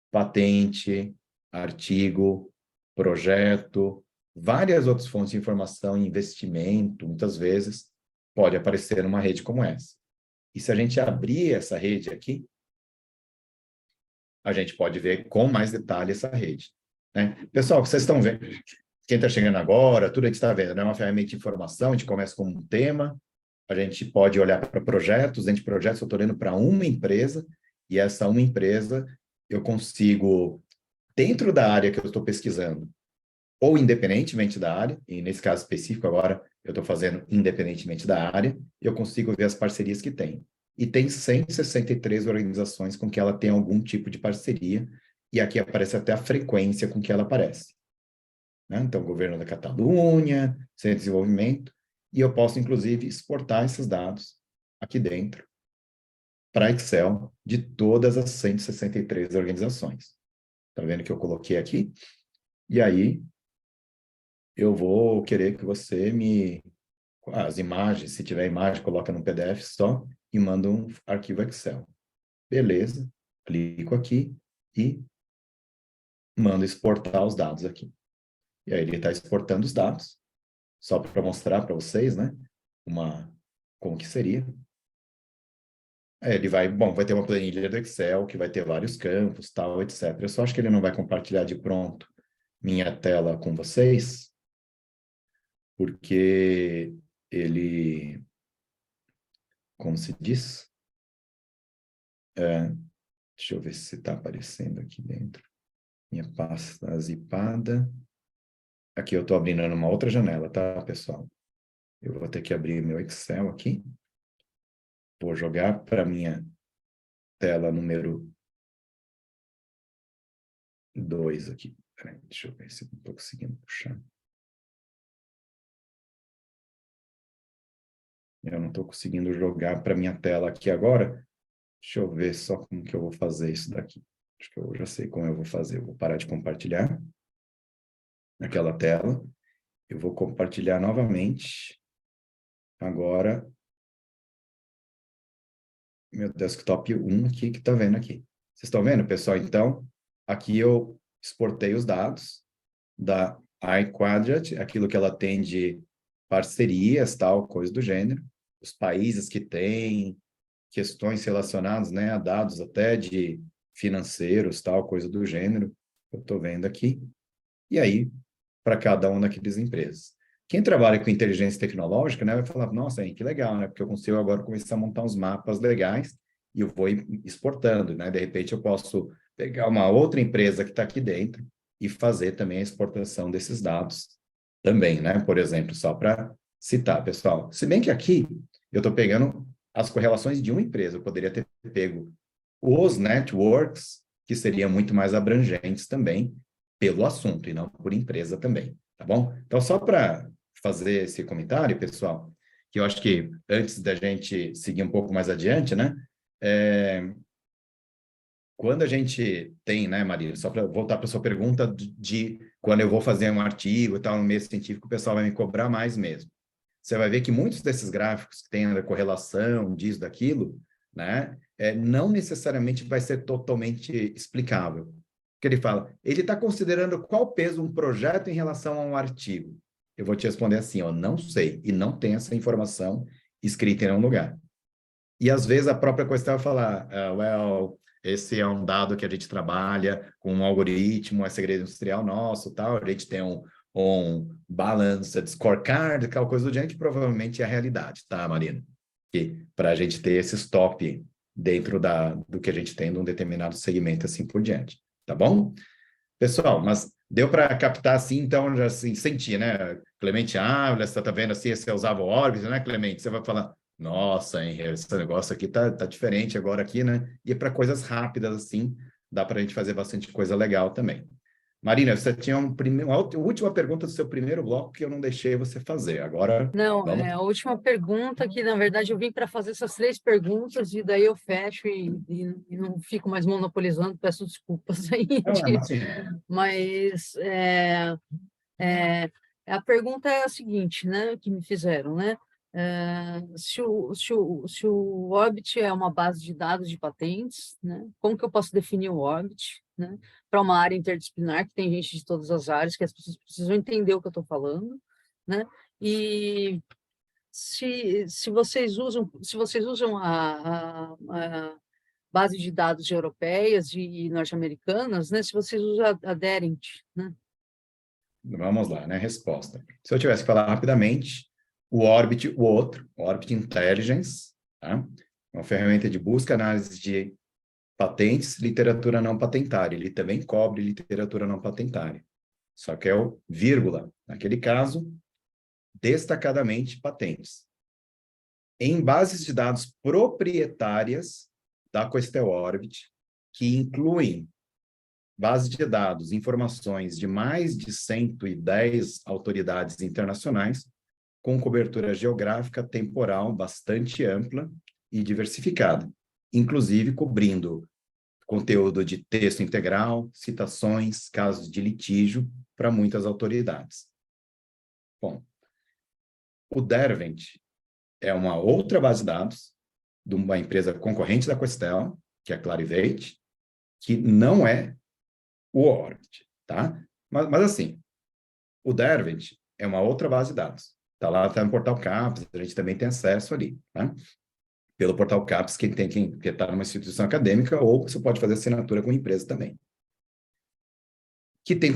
Speaker 1: patente, artigo, projeto, várias outras fontes de informação e investimento, muitas vezes, pode aparecer numa rede como essa. E se a gente abrir essa rede aqui, a gente pode ver com mais detalhe essa rede. Né? Pessoal, vocês estão vendo, quem está chegando agora, tudo a gente está vendo, né? É uma ferramenta de informação, a gente começa com um tema, a gente pode olhar para projetos, dentro de projetos eu estou olhando para uma empresa, e essa uma empresa eu consigo, dentro da área que eu estou pesquisando, ou independentemente da área, e nesse caso específico agora eu estou fazendo independentemente da área, eu consigo ver as parcerias que tem. E tem 163 organizações com que ela tem algum tipo de parceria, e aqui aparece até a frequência com que ela aparece. Né? Então, Governo da Catalunha, Centro de Desenvolvimento, e eu posso, inclusive, exportar esses dados aqui dentro para Excel de todas as 163 organizações. Está vendo que eu coloquei aqui? E aí, eu vou querer que você me... As imagens, se tiver imagem, coloca no PDF só e manda um arquivo Excel. Beleza, clico aqui e mando exportar os dados aqui. E aí ele está exportando os dados, só para mostrar para vocês, né? Como que seria. Ele vai ter uma planilha do Excel que vai ter vários campos, tal, etc. Eu só acho que ele não vai compartilhar de pronto minha tela com vocês, porque ele, como se diz? Deixa eu ver se está aparecendo aqui dentro. Minha pasta zipada. Aqui eu estou abrindo numa outra janela, tá, pessoal? Eu vou ter que abrir meu Excel aqui. Vou jogar para minha tela número 2 aqui. Peraí, deixa eu ver se eu estou conseguindo puxar. Eu não estou conseguindo jogar para minha tela aqui agora. Deixa eu ver só como que eu vou fazer isso daqui. Acho que eu já sei como eu vou fazer. Eu vou parar de compartilhar aquela tela. Eu vou compartilhar novamente. Agora, meu desktop 1 aqui, que está vendo aqui. Vocês estão vendo, pessoal? Então, aqui eu exportei os dados da iQuadrat, aquilo que ela tem de parcerias, tal, coisa do gênero, os países que têm, questões relacionadas, né, a dados até de financeiros, tal, coisa do gênero, eu estou vendo aqui. E aí, para cada uma daqueles empresas. Quem trabalha com inteligência tecnológica, né, vai falar, nossa, hein, que legal, né, porque eu consigo agora começar a montar uns mapas legais e eu vou exportando, né, de repente eu posso pegar uma outra empresa que está aqui dentro e fazer também a exportação desses dados também, né, por exemplo, só para citar, pessoal. Se bem que aqui eu estou pegando as correlações de uma empresa, eu poderia ter pego os networks, que seriam muito mais abrangentes também, pelo assunto e não por empresa também, tá bom? Então, só para fazer esse comentário, pessoal, que eu acho que antes da gente seguir um pouco mais adiante, né? Quando a gente tem, né, Maria, só para voltar para a sua pergunta de quando eu vou fazer um artigo e tal, no meio científico, o pessoal vai me cobrar mais mesmo. Você vai ver que muitos desses gráficos que têm a correlação, disso, daquilo, né, não necessariamente vai ser totalmente explicável. Que ele fala, ele está considerando qual peso um projeto em relação a um artigo. Eu vou te responder assim, eu não sei, e não tem essa informação escrita em nenhum lugar. E às vezes a própria questão vai falar, esse é um dado que a gente trabalha com um algoritmo, é segredo industrial nosso, tal, a gente tem um balanced scorecard, aquela coisa do gênero, que provavelmente é a realidade, tá, Marina? Para a gente ter esse stop dentro do que a gente tem num determinado segmento, assim por diante. Tá bom? Pessoal, mas deu para captar assim, então, já assim, sentir, né? Clemente Ávila, você tá vendo assim, você usava o Orbis, né, Clemente? Você vai falar, nossa, hein, esse negócio aqui tá diferente agora aqui, né? E para coisas rápidas, assim, dá para a gente fazer bastante coisa legal também. Marina, você tinha uma última pergunta do seu primeiro bloco que eu não deixei você fazer. Agora,
Speaker 4: Não,
Speaker 1: vamos.
Speaker 4: a última pergunta, que na verdade eu vim para fazer essas 3 perguntas e daí eu fecho e não fico mais monopolizando, peço desculpas aí.
Speaker 1: Não, assim,
Speaker 4: Mas a pergunta é a seguinte, né, que me fizeram, né? Se o Orbit é uma base de dados de patentes, né? Como que eu posso definir o Orbit, né? Para uma área interdisciplinar, que tem gente de todas as áreas, que as pessoas precisam entender o que eu estou falando, né? E se vocês usam a base de dados europeias e norte-americanas, né? Se vocês usam a Derent, né?
Speaker 1: vamos lá, né? Resposta. Se eu tivesse que falar rapidamente, o Orbit, o outro, o Orbit Intelligence, tá? Uma ferramenta de busca, análise de patentes, literatura não patentária. Ele também cobre literatura não patentária. Só que é o vírgula, naquele caso, destacadamente patentes. Em bases de dados proprietárias da Questel Orbit, que incluem base de dados, informações de mais de 110 autoridades internacionais, com cobertura geográfica temporal bastante ampla e diversificada, inclusive cobrindo conteúdo de texto integral, citações, casos de litígio para muitas autoridades. Bom, o Derwent é uma outra base de dados de uma empresa concorrente da Questel, que é a Clarivate, que não é o Orbit, tá? Mas assim, o Derwent é uma outra base de dados. Está lá, está no Portal CAPES, a gente também tem acesso ali, tá? Pelo Portal CAPES, quem está numa instituição acadêmica, ou você pode fazer assinatura com empresa também. Que tem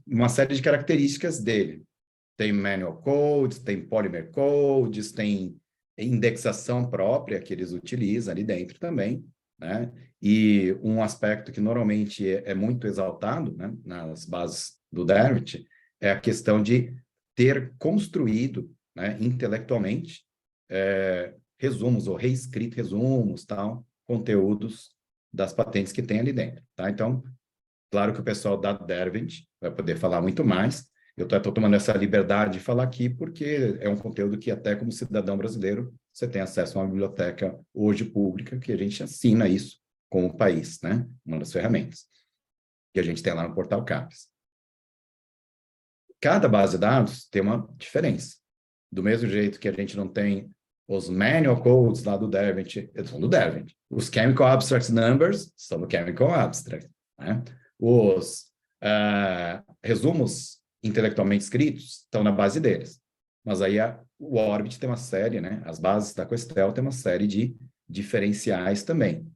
Speaker 1: uma série de características dele. Tem manual codes, tem polymer codes, tem indexação própria que eles utilizam ali dentro também, né? E um aspecto que normalmente é muito exaltado, né, nas bases do Derwent é a questão de ter construído, né, intelectualmente resumos ou reescrito resumos, tal, conteúdos das patentes que tem ali dentro, tá? Então, claro que o pessoal da Derwent vai poder falar muito mais. Eu estou tomando essa liberdade de falar aqui porque é um conteúdo que até como cidadão brasileiro você tem acesso a uma biblioteca hoje pública que a gente assina isso como país, né? Uma das ferramentas que a gente tem lá no portal CAPES. Cada base de dados tem uma diferença. Do mesmo jeito que a gente não tem os manual codes lá do Derwent, eles são do Derwent. Os chemical abstract numbers são do chemical abstract, né? Os resumos intelectualmente escritos estão na base deles. Mas aí o Orbit tem uma série, né? As bases da Questel tem uma série de diferenciais também,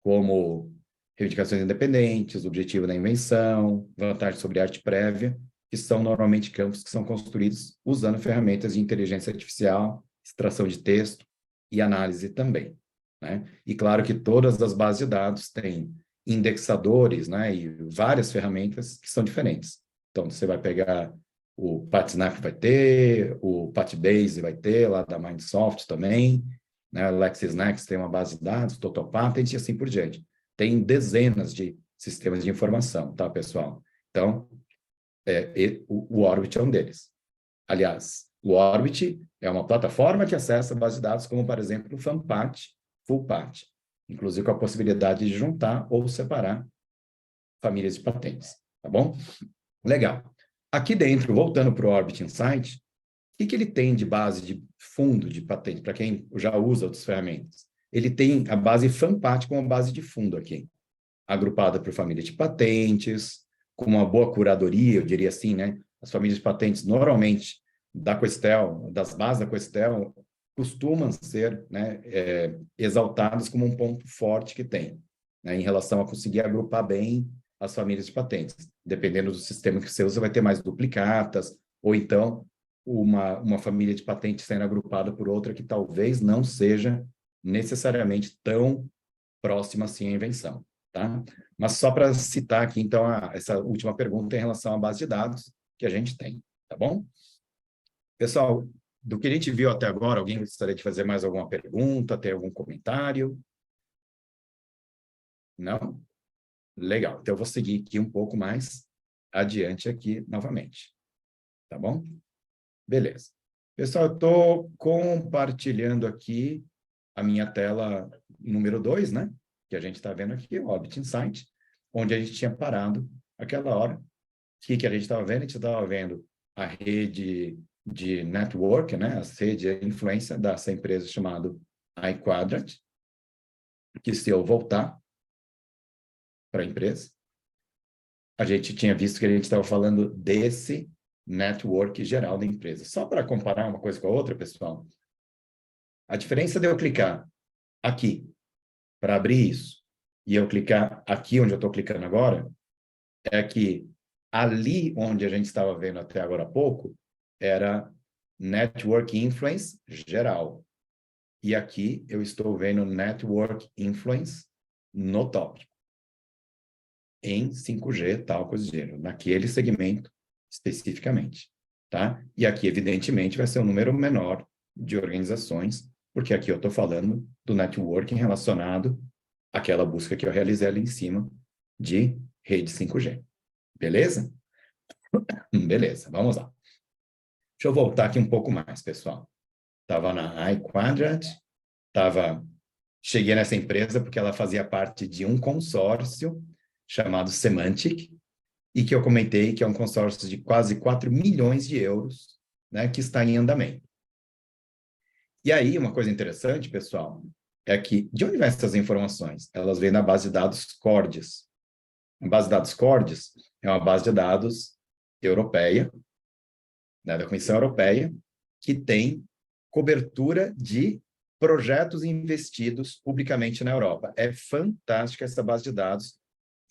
Speaker 1: como reivindicações independentes, objetivo da invenção, vantagem sobre arte prévia, que são normalmente campos que são construídos usando ferramentas de inteligência artificial, extração de texto e análise também, né? E claro que todas as bases de dados têm indexadores, né? E várias ferramentas que são diferentes. Então, você vai pegar o PatSnap vai ter, o PatBase vai ter, lá da Mindsoft também, né? O LexisNexis tem uma base de dados, TotalPatent e assim por diante. Tem dezenas de sistemas de informação, tá, pessoal? Então, o Orbit é um deles. Aliás, o Orbit é uma plataforma que acessa base de dados como, por exemplo, o FunPat, FullPat, inclusive com a possibilidade de juntar ou separar famílias de patentes, tá bom? Legal. Aqui dentro, voltando para o Orbit Insight, o que ele tem de base de fundo de patente, para quem já usa outras ferramentas? Ele tem a base FunPat como base de fundo aqui, agrupada por família de patentes, com uma boa curadoria, eu diria assim, né? As famílias de patentes, normalmente, da Questel, das bases da Questel, costumam ser, né, exaltadas como um ponto forte que tem, né, em relação a conseguir agrupar bem as famílias de patentes. Dependendo do sistema que você usa, vai ter mais duplicatas, ou então uma família de patentes sendo agrupada por outra que talvez não seja necessariamente tão próxima assim à invenção, tá? Mas só para citar aqui, então, essa última pergunta em relação à base de dados que a gente tem, tá bom? Pessoal, do que a gente viu até agora, alguém gostaria de fazer mais alguma pergunta, ter algum comentário? Não? Legal. Então, eu vou seguir aqui um pouco mais adiante aqui novamente, tá bom? Beleza. Pessoal, eu estou compartilhando aqui a minha tela número 2, né? Que a gente está vendo aqui, o Orbit Insight, onde a gente tinha parado aquela hora. O que a gente estava vendo? A gente estava vendo a rede de network, né? A rede de influência dessa empresa chamada iQuadrant, que se eu voltar para a empresa, a gente tinha visto que a gente estava falando desse network geral da empresa. Só para comparar uma coisa com a outra, pessoal, a diferença de eu clicar aqui para abrir isso e eu clicar aqui onde eu estou clicando agora é que ali onde a gente estava vendo até agora há pouco era Network Influence geral. E aqui eu estou vendo Network Influence no tópico. Em 5G, tal coisa de gênero, naquele segmento especificamente, tá? E aqui, evidentemente, vai ser um número menor de organizações, porque aqui eu estou falando do networking relacionado àquela busca que eu realizei ali em cima de rede 5G. Beleza? Beleza, vamos lá. Deixa eu voltar aqui um pouco mais, pessoal. Estava na iQuadrant, cheguei nessa empresa porque ela fazia parte de um consórcio chamado Semantic, e que eu comentei que é um consórcio de quase 4 milhões de euros, né, que está em andamento. E aí, uma coisa interessante, pessoal, é que, de onde vêm essas informações? Elas vêm na base de dados CORDIS. A base de dados CORDIS é uma base de dados europeia, né, da Comissão Europeia, que tem cobertura de projetos investidos publicamente na Europa. É fantástica essa base de dados.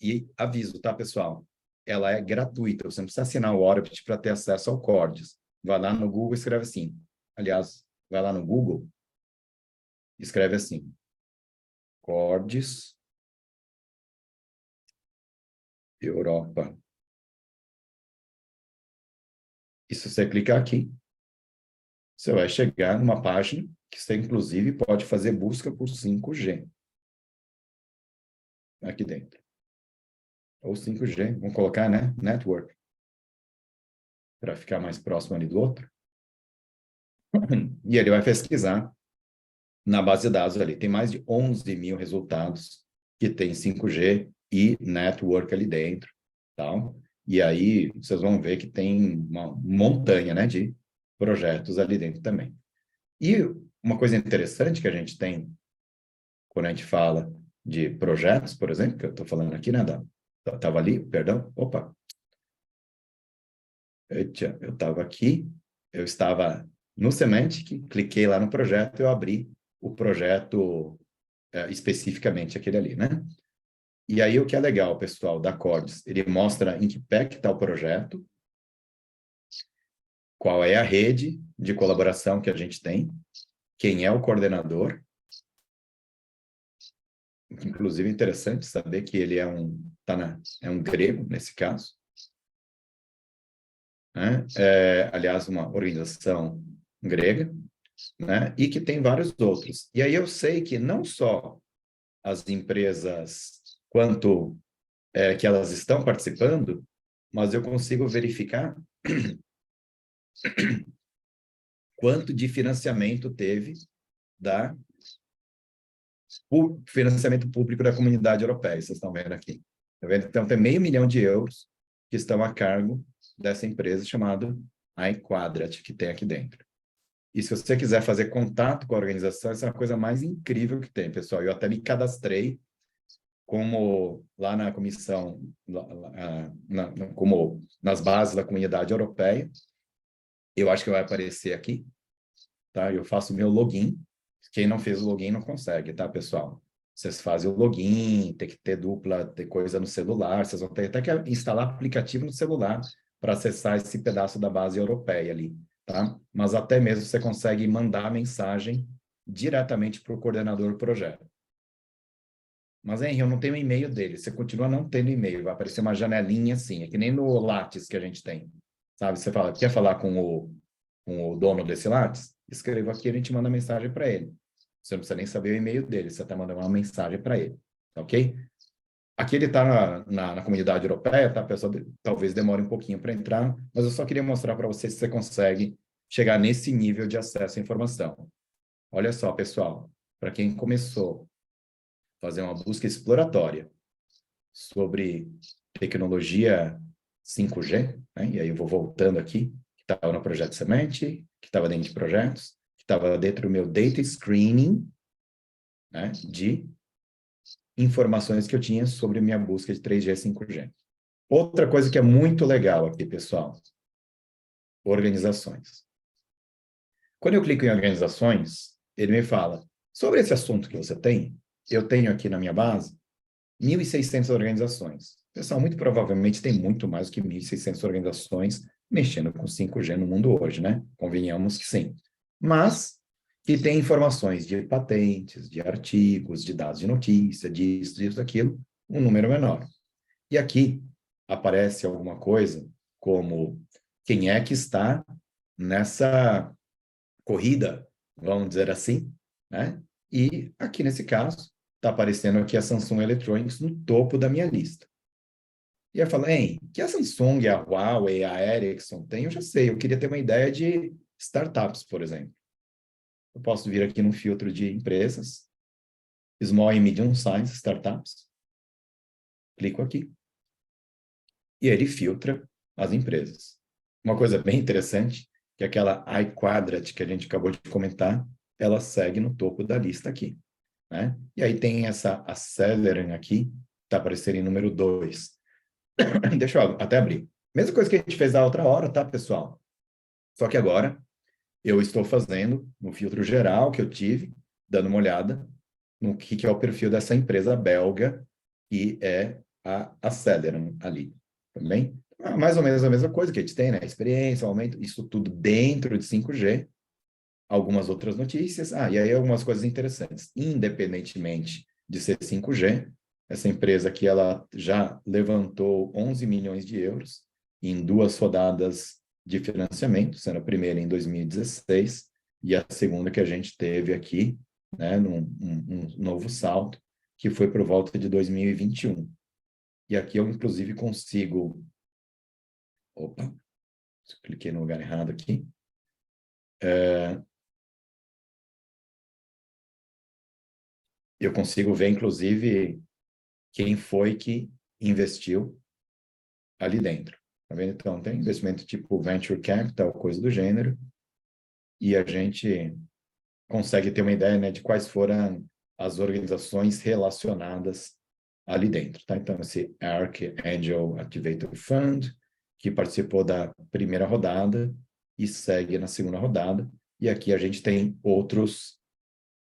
Speaker 1: E aviso, tá, pessoal? Ela é gratuita, você não precisa assinar o Orbit para ter acesso ao CORDIS. Vai lá no Google e escreve assim. Aliás, vai lá no Google e escreve assim. CORDIS Europa. E se você clicar aqui, você vai chegar numa página que você, inclusive, pode fazer busca por 5G. Aqui dentro. Ou 5G, vamos colocar, né? Network. Para ficar mais próximo ali do outro. E ele vai pesquisar na base de dados ali. Tem mais de 11 mil resultados que tem 5G e network ali dentro, tal. E aí vocês vão ver que tem uma montanha, né, de projetos ali dentro também. E uma coisa interessante que a gente tem quando a gente fala de projetos, por exemplo, que eu estou falando aqui, né, estava ali, perdão, opa, eu estava aqui, eu estava no Semantic, cliquei lá no projeto, eu abri o projeto especificamente aquele ali, né? E aí o que é legal, pessoal, da Cordes, ele mostra em que pé que está o projeto, qual é a rede de colaboração que a gente tem, quem é o coordenador. Inclusive, é interessante saber que ele é um grego, nesse caso. Né? Aliás, uma organização grega, né? E que tem vários outros. E aí eu sei que não só as empresas, quanto que elas estão participando, mas eu consigo verificar quanto de financiamento teve da financiamento público da Comunidade Europeia, vocês estão vendo aqui. Tá vendo? Então, tem €500 mil que estão a cargo dessa empresa chamada iQuadrat, que tem aqui dentro. E se você quiser fazer contato com a organização, essa é a coisa mais incrível que tem, pessoal. Eu até me cadastrei como lá na comissão, como nas bases da Comunidade Europeia. Eu acho que vai aparecer aqui, tá? Eu faço o meu login. Quem não fez o login não consegue, tá, pessoal? Vocês fazem o login, tem que ter ter coisa no celular, vocês vão ter até que instalar aplicativo no celular para acessar esse pedaço da base europeia ali, tá? Mas até mesmo você consegue mandar a mensagem diretamente para o coordenador do projeto. Mas, Henry, eu não tenho o e-mail dele. Você continua não tendo e-mail, vai aparecer uma janelinha assim, é que nem no Lattes que a gente tem, sabe? Você fala, quer falar com o dono desse Lattes? Escreva aqui e a gente manda mensagem para ele. Você não precisa nem saber o e-mail dele, você está mandando uma mensagem para ele, ok? Aqui ele está na comunidade europeia, tá, pessoal? Talvez demore um pouquinho para entrar, mas eu só queria mostrar para você se você consegue chegar nesse nível de acesso à informação. Olha só, pessoal, para quem começou a fazer uma busca exploratória sobre tecnologia 5G, né? E aí eu vou voltando aqui, que estava no projeto Semente, que estava dentro de projetos, que estava dentro do meu data screening, né, de informações que eu tinha sobre minha busca de 3G e 5G. Outra coisa que é muito legal aqui, pessoal, organizações. Quando eu clico em organizações, ele me fala, sobre esse assunto que você tem, eu tenho aqui na minha base 1.600 organizações. Pessoal, muito provavelmente tem muito mais do que 1.600 organizações mexendo com 5G no mundo hoje, né? Convenhamos que sim. Mas que tem informações de patentes, de artigos, de dados de notícia, disso, daquilo, um número menor. E aqui aparece alguma coisa como quem é que está nessa corrida, vamos dizer assim, né? E aqui nesse caso, está aparecendo aqui a Samsung Electronics no topo da minha lista. E eu falo, hein, que a Samsung, a Huawei, a Ericsson tem, eu já sei, eu queria ter uma ideia de startups, por exemplo. Eu posso vir aqui no filtro de empresas, Small e Medium Size Startups, clico aqui, e ele filtra as empresas. Uma coisa bem interessante, que aquela iQuadrat que a gente acabou de comentar, ela segue no topo da lista aqui, né? E aí tem essa Accelerant aqui, está aparecendo em número 2. Deixa eu até abrir. Mesma coisa que a gente fez da outra hora, tá, pessoal? Só que agora eu estou fazendo no filtro geral que eu tive, dando uma olhada no que é o perfil dessa empresa belga, que é a Aceleron ali, também. Mais ou menos a mesma coisa que a gente tem, né? Experiência, aumento, isso tudo dentro de 5G. Algumas outras notícias. E aí algumas coisas interessantes. Independentemente de ser 5G, essa empresa aqui, ela já levantou 11 milhões de euros em 2 rodadas de financiamento, sendo a primeira em 2016 e a segunda que a gente teve aqui, né, um novo salto, que foi por volta de 2021. E aqui eu, inclusive, consigo... Opa, cliquei no lugar errado aqui. Eu consigo ver, inclusive, quem foi que investiu ali dentro. Tá vendo? Então, tem investimento tipo venture capital, coisa do gênero, e a gente consegue ter uma ideia, né, de quais foram as organizações relacionadas ali dentro, tá? Então, esse Arc Angel Activator Fund, que participou da primeira rodada e segue na segunda rodada, e aqui a gente tem outros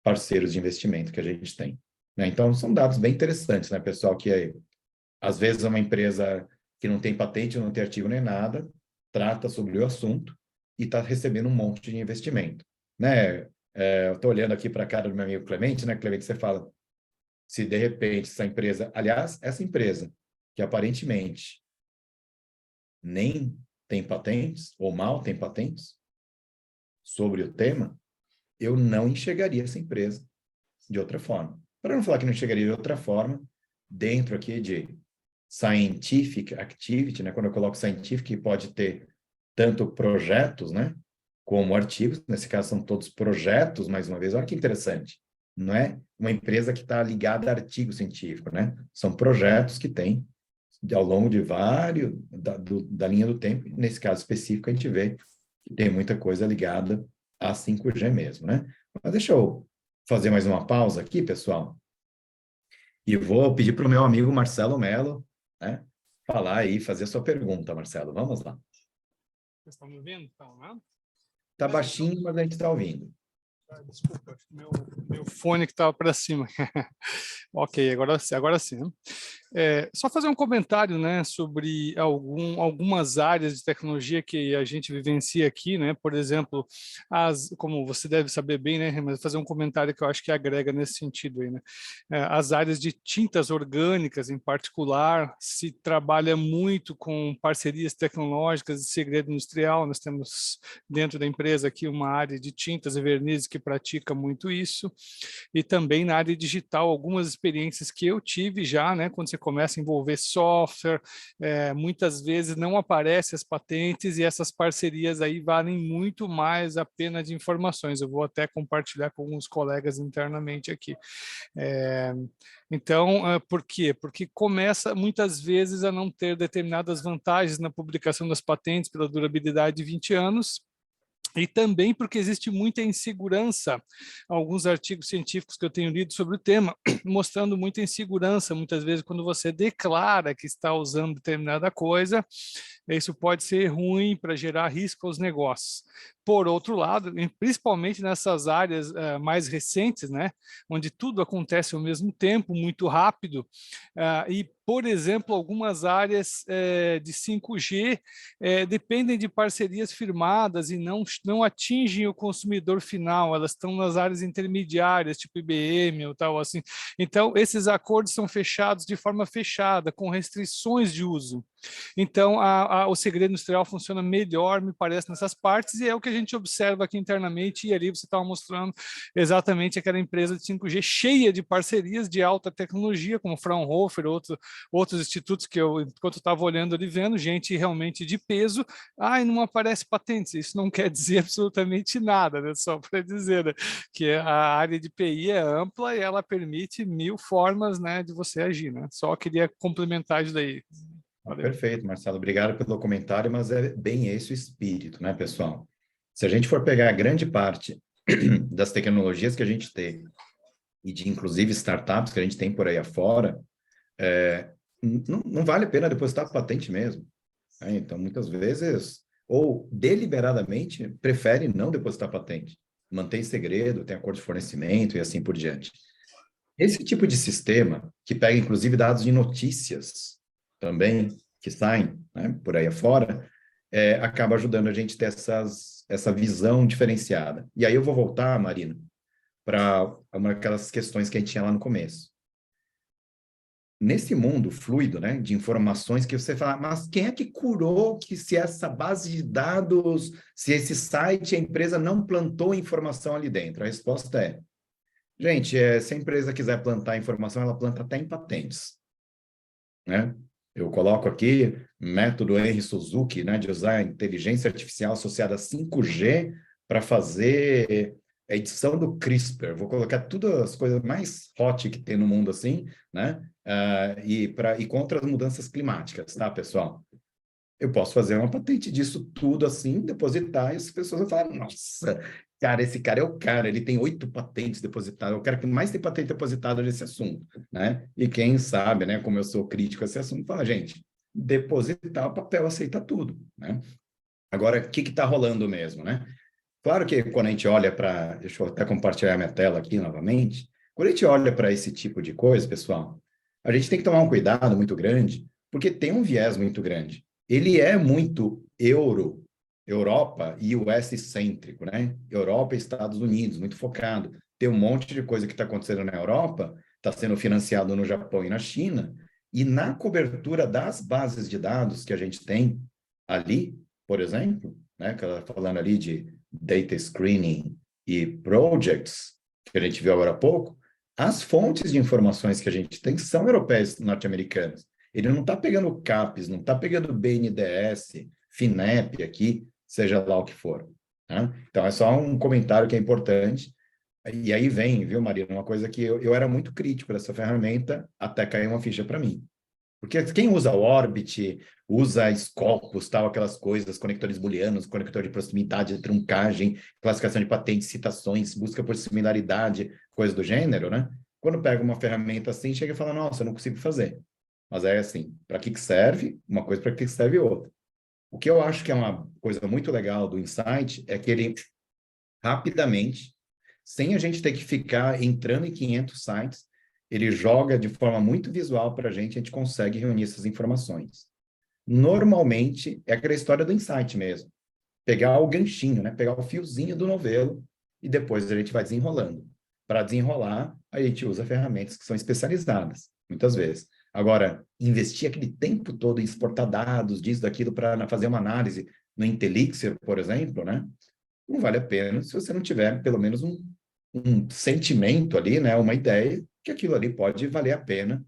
Speaker 1: parceiros de investimento que a gente tem, né? Então, são dados bem interessantes, né, pessoal, que às vezes é uma empresa que não tem patente, não tem artigo nem nada, trata sobre o assunto e está recebendo um monte de investimento, né? Eu estou olhando aqui para a cara do meu amigo Clemente, né, Clemente, você fala, se de repente essa empresa, aliás, essa empresa, que aparentemente nem tem patentes, ou mal tem patentes, sobre o tema, eu não enxergaria essa empresa de outra forma. Para não falar que não enxergaria de outra forma, dentro aqui de scientific activity, né, quando eu coloco scientific, pode ter tanto projetos, né, como artigos, nesse caso são todos projetos, mais uma vez, olha que interessante, não é uma empresa que está ligada a artigo científico, né, são projetos que tem ao longo de vários, da linha do tempo, nesse caso específico a gente vê que tem muita coisa ligada a 5G mesmo, né, mas deixa eu fazer mais uma pausa aqui, pessoal, e vou pedir para o meu amigo Marcelo Mello, né, falar aí, fazer a sua pergunta, Marcelo, vamos lá.
Speaker 5: Vocês estão me ouvindo? Então, né?
Speaker 1: Tá baixinho, mas a gente está ouvindo.
Speaker 5: Desculpa, acho que meu fone que estava para cima. Ok, agora sim. Né? Só fazer um comentário, né, sobre algumas áreas de tecnologia que a gente vivencia aqui, né, por exemplo, como você deve saber bem, né, mas fazer um comentário que eu acho que agrega nesse sentido aí, né, as áreas de tintas orgânicas em particular, se trabalha muito com parcerias tecnológicas de segredo industrial, nós temos dentro da empresa aqui uma área de tintas e vernizes que pratica muito isso, e também na área digital, algumas experiências que eu tive já, né, quando você começa a envolver software, muitas vezes não aparecem as patentes e essas parcerias aí valem muito mais a pena de informações. Eu vou até compartilhar com alguns colegas internamente aqui. Então, por quê? Porque começa muitas vezes a não ter determinadas vantagens na publicação das patentes pela durabilidade de 20 anos, e também porque existe muita insegurança, alguns artigos científicos que eu tenho lido sobre o tema, mostrando muita insegurança, muitas vezes quando você declara que está usando determinada coisa, isso pode ser ruim para gerar risco aos negócios. Por outro lado, principalmente nessas áreas mais recentes, né, onde tudo acontece ao mesmo tempo, muito rápido, e, por exemplo, algumas áreas de 5G dependem de parcerias firmadas e não atingem o consumidor final, elas estão nas áreas intermediárias, tipo IBM ou tal assim. Então, esses acordos são fechados de forma fechada, com restrições de uso. Então, o segredo industrial funciona melhor, me parece, nessas partes, e é o que a gente observa aqui internamente, e ali você estava mostrando exatamente aquela empresa de 5G cheia de parcerias de alta tecnologia, como Fraunhofer, outros institutos que eu, enquanto eu estava olhando ali, vendo, gente realmente de peso, e não aparece patentes, isso não quer dizer absolutamente nada, né? Só para dizer, né, que a área de PI é ampla e ela permite 1000 formas, né, de você agir, né? Só queria complementar isso daí.
Speaker 1: Perfeito, Marcelo. Obrigado pelo comentário, mas é bem esse o espírito, né, pessoal? Se a gente for pegar grande parte das tecnologias que a gente tem, e de, inclusive, startups que a gente tem por aí afora, não vale a pena depositar patente mesmo. Né? Então, muitas vezes, ou deliberadamente, prefere não depositar patente. Mantém segredo, tem acordo de fornecimento e assim por diante. Esse tipo de sistema, que pega, inclusive, dados de notícias, também, que saem, né, por aí afora, acaba ajudando a gente a ter essa visão diferenciada. E aí eu vou voltar, Marina, para uma daquelas questões que a gente tinha lá no começo. Nesse mundo fluido, né, de informações que você fala, mas quem é que curou que se essa base de dados, se esse site, a empresa não plantou informação ali dentro? A resposta é, gente, se a empresa quiser plantar informação, ela planta até em patentes, né? Eu coloco aqui método Henry Suzuki, né, de usar a inteligência artificial associada a 5G para fazer a edição do CRISPR, vou colocar todas as coisas mais hot que tem no mundo assim, né? E contra as mudanças climáticas, tá, pessoal? Eu posso fazer uma patente disso tudo assim, depositar, e as pessoas vão falar, nossa, cara, esse cara é o cara, ele tem 8 patentes depositadas, é o cara que mais tem patente depositada nesse assunto, né? E quem sabe, né, como eu sou crítico a esse assunto, fala, gente, depositar o papel aceita tudo, né? Agora, o que está rolando mesmo, né? Claro que quando a gente olha para... Deixa eu até compartilhar minha tela aqui novamente. Quando a gente olha para esse tipo de coisa, pessoal, a gente tem que tomar um cuidado muito grande, porque tem um viés muito grande. Ele é muito Europa e US-cêntrico, né? Europa e Estados Unidos, muito focado. Tem um monte de coisa que está acontecendo na Europa, está sendo financiado no Japão e na China, e na cobertura das bases de dados que a gente tem ali, por exemplo, né, que ela tá falando ali de data screening e projects, que a gente viu agora há pouco, as fontes de informações que a gente tem são europeias norte-americanas. Ele não está pegando o CAPES, não está pegando BNDES, FINEP aqui, seja lá o que for. Tá? Então, é só um comentário que é importante. E aí vem, viu, Marina, uma coisa que eu era muito crítico dessa ferramenta até cair uma ficha para mim. Porque quem usa Orbit, usa Scopus, tal, aquelas coisas, conectores booleanos, conector de proximidade, truncagem, classificação de patentes, citações, busca por similaridade, coisa do gênero, né? Quando pega uma ferramenta assim, chega e fala, nossa, eu não consigo fazer. Mas é assim, para que serve? Uma coisa, para que serve outra. O que eu acho que é uma coisa muito legal do Insight é que ele, rapidamente, sem a gente ter que ficar entrando em 500 sites, ele joga de forma muito visual para a gente consegue reunir essas informações. Normalmente, é aquela história do Insight mesmo. Pegar o ganchinho, né? Pegar o fiozinho do novelo e depois a gente vai desenrolando. Para desenrolar, a gente usa ferramentas que são especializadas, muitas vezes. Agora, investir aquele tempo todo em exportar dados, disso, daquilo, para fazer uma análise no Intellixer, por exemplo, né? Não vale a pena se você não tiver pelo menos um sentimento ali, né? Uma ideia que aquilo ali pode valer a pena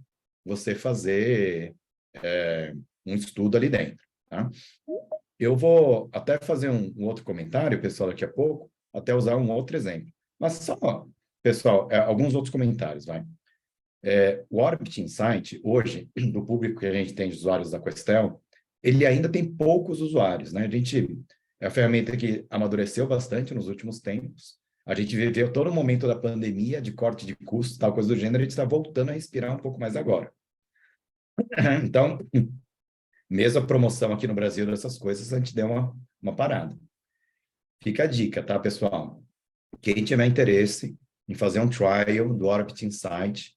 Speaker 1: você fazer um estudo ali dentro, tá? Eu vou até fazer um outro comentário, pessoal, daqui a pouco, até usar um outro exemplo. Mas só, pessoal, alguns outros comentários, vai. O Orbit Insight, hoje, do público que a gente tem de usuários da Questel, ele ainda tem poucos usuários, né? É a ferramenta que amadureceu bastante nos últimos tempos. A gente viveu todo o momento da pandemia, de corte de custos, tal coisa do gênero, a gente está voltando a respirar um pouco mais agora. Então, mesmo a promoção aqui no Brasil dessas coisas, a gente deu uma parada. Fica a dica, tá, pessoal? Quem tiver interesse em fazer um trial do Orbit Insight,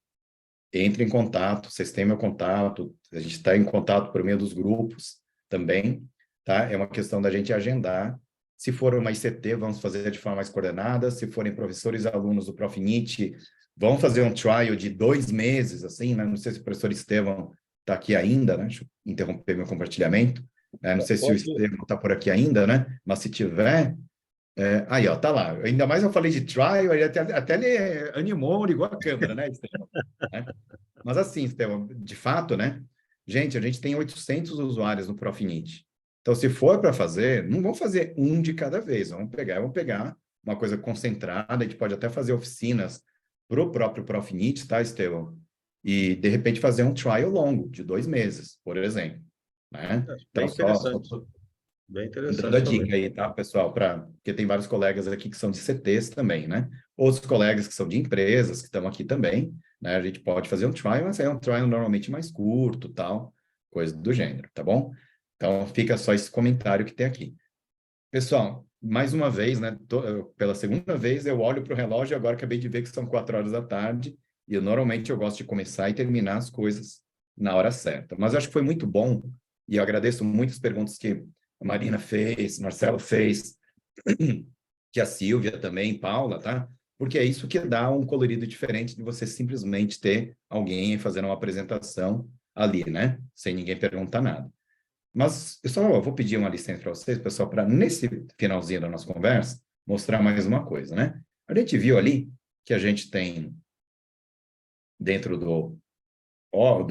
Speaker 1: entre em contato, vocês têm meu contato, a gente está em contato por meio dos grupos também, tá? É uma questão da gente agendar. Se for uma ICT, vamos fazer de forma mais coordenada. Se forem professores e alunos do Profinit, vamos fazer um trial de 2 meses, assim, né? Não sei se o professor Estevão está aqui ainda, né? Deixa eu interromper meu compartilhamento. Não sei se o Estevão está por aqui ainda, né? Mas se tiver... aí, ó, tá lá. Ainda mais eu falei de trial, ele até ele animou, ligou a câmera, né, Estevão? Mas assim, Estevão, de fato, né? Gente, a gente tem 800 usuários no Profinit. Então, se for para fazer, não vamos fazer um de cada vez. Vamos pegar uma coisa concentrada. A gente pode até fazer oficinas para o próprio Profinit, tá, Estevão? E, de repente, fazer um trial longo, de 2 meses, por exemplo. Né?
Speaker 6: Bem
Speaker 1: então,
Speaker 6: interessante. Bem interessante.
Speaker 1: Dando a dica aí, tá, pessoal? Porque tem vários colegas aqui que são de CTs também, né? Outros colegas que são de empresas, que estão aqui também, né? A gente pode fazer um trial, mas é um trial normalmente mais curto, tal, coisa do gênero, tá bom? Então, fica só esse comentário que tem aqui. Pessoal, mais uma vez, né? Pela segunda vez, eu olho para o relógio e agora acabei de ver que são 4 horas da tarde, e normalmente eu gosto de começar e terminar as coisas na hora certa. Mas eu acho que foi muito bom, e eu agradeço muitas perguntas que a Marina fez, Marcelo fez, que a Silvia também, Paula, tá? Porque é isso que dá um colorido diferente de você simplesmente ter alguém fazendo uma apresentação ali, né? Sem ninguém perguntar nada. Mas eu só vou pedir uma licença para vocês, pessoal, para nesse finalzinho da nossa conversa, mostrar mais uma coisa, né? A gente viu ali que a gente tem, dentro do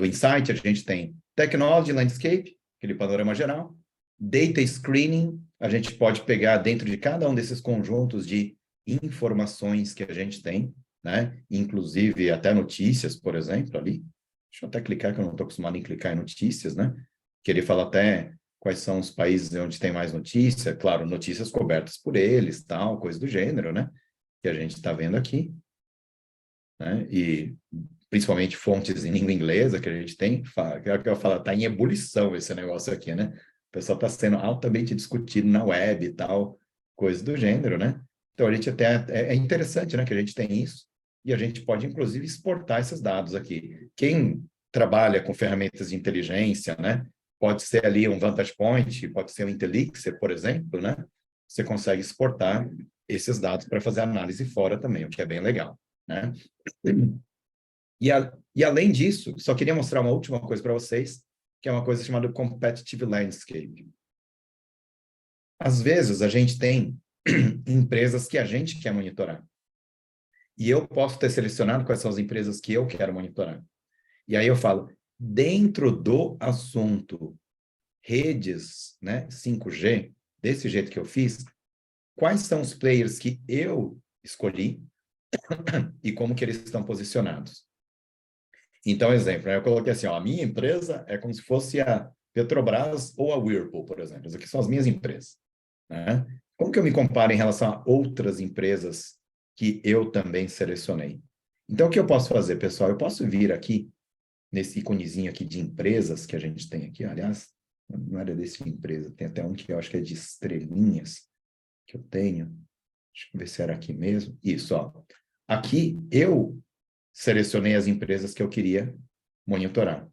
Speaker 1: Insight, a gente tem Technology Landscape, aquele panorama geral, Data Screening, a gente pode pegar dentro de cada um desses conjuntos de informações que a gente tem, né? Inclusive até notícias, por exemplo, ali. Deixa eu até clicar, que eu não estou acostumado em clicar em notícias, né? Que ele fala até quais são os países onde tem mais notícia, claro, notícias cobertas por eles, tal, coisa do gênero, né? Que a gente está vendo aqui, né? E principalmente fontes em língua inglesa que a gente tem, que é o que eu falo, está em ebulição esse negócio aqui, né? O pessoal está sendo altamente discutido na web e tal, coisa do gênero, né? Então, a gente até, é interessante, né, que a gente tem isso, e a gente pode, inclusive, exportar esses dados aqui. Quem trabalha com ferramentas de inteligência, né, pode ser ali um Vantage Point, pode ser um Intelixer, por exemplo, né? Você consegue exportar esses dados para fazer análise fora também, o que é bem legal, né? E além disso, só queria mostrar uma última coisa para vocês, que é uma coisa chamada Competitive Landscape. Às vezes, a gente tem empresas que a gente quer monitorar. E eu posso ter selecionado quais são as empresas que eu quero monitorar. E aí eu falo, dentro do assunto redes, né, 5G, desse jeito que eu fiz, quais são os players que eu escolhi e como que eles estão posicionados. Então, exemplo, eu coloquei assim, ó, a minha empresa é como se fosse a Petrobras ou a Whirlpool, por exemplo. Essas aqui são as minhas empresas, né? Como que eu me comparo em relação a outras empresas que eu também selecionei? Então, o que eu posso fazer, pessoal? Eu posso vir aqui, nesse íconezinho aqui de empresas que a gente tem aqui, aliás, não era desse empresa, tem até um que eu acho que é de estrelinhas que eu tenho. Deixa eu ver se era aqui mesmo. Isso, ó. Aqui, eu selecionei as empresas que eu queria monitorar.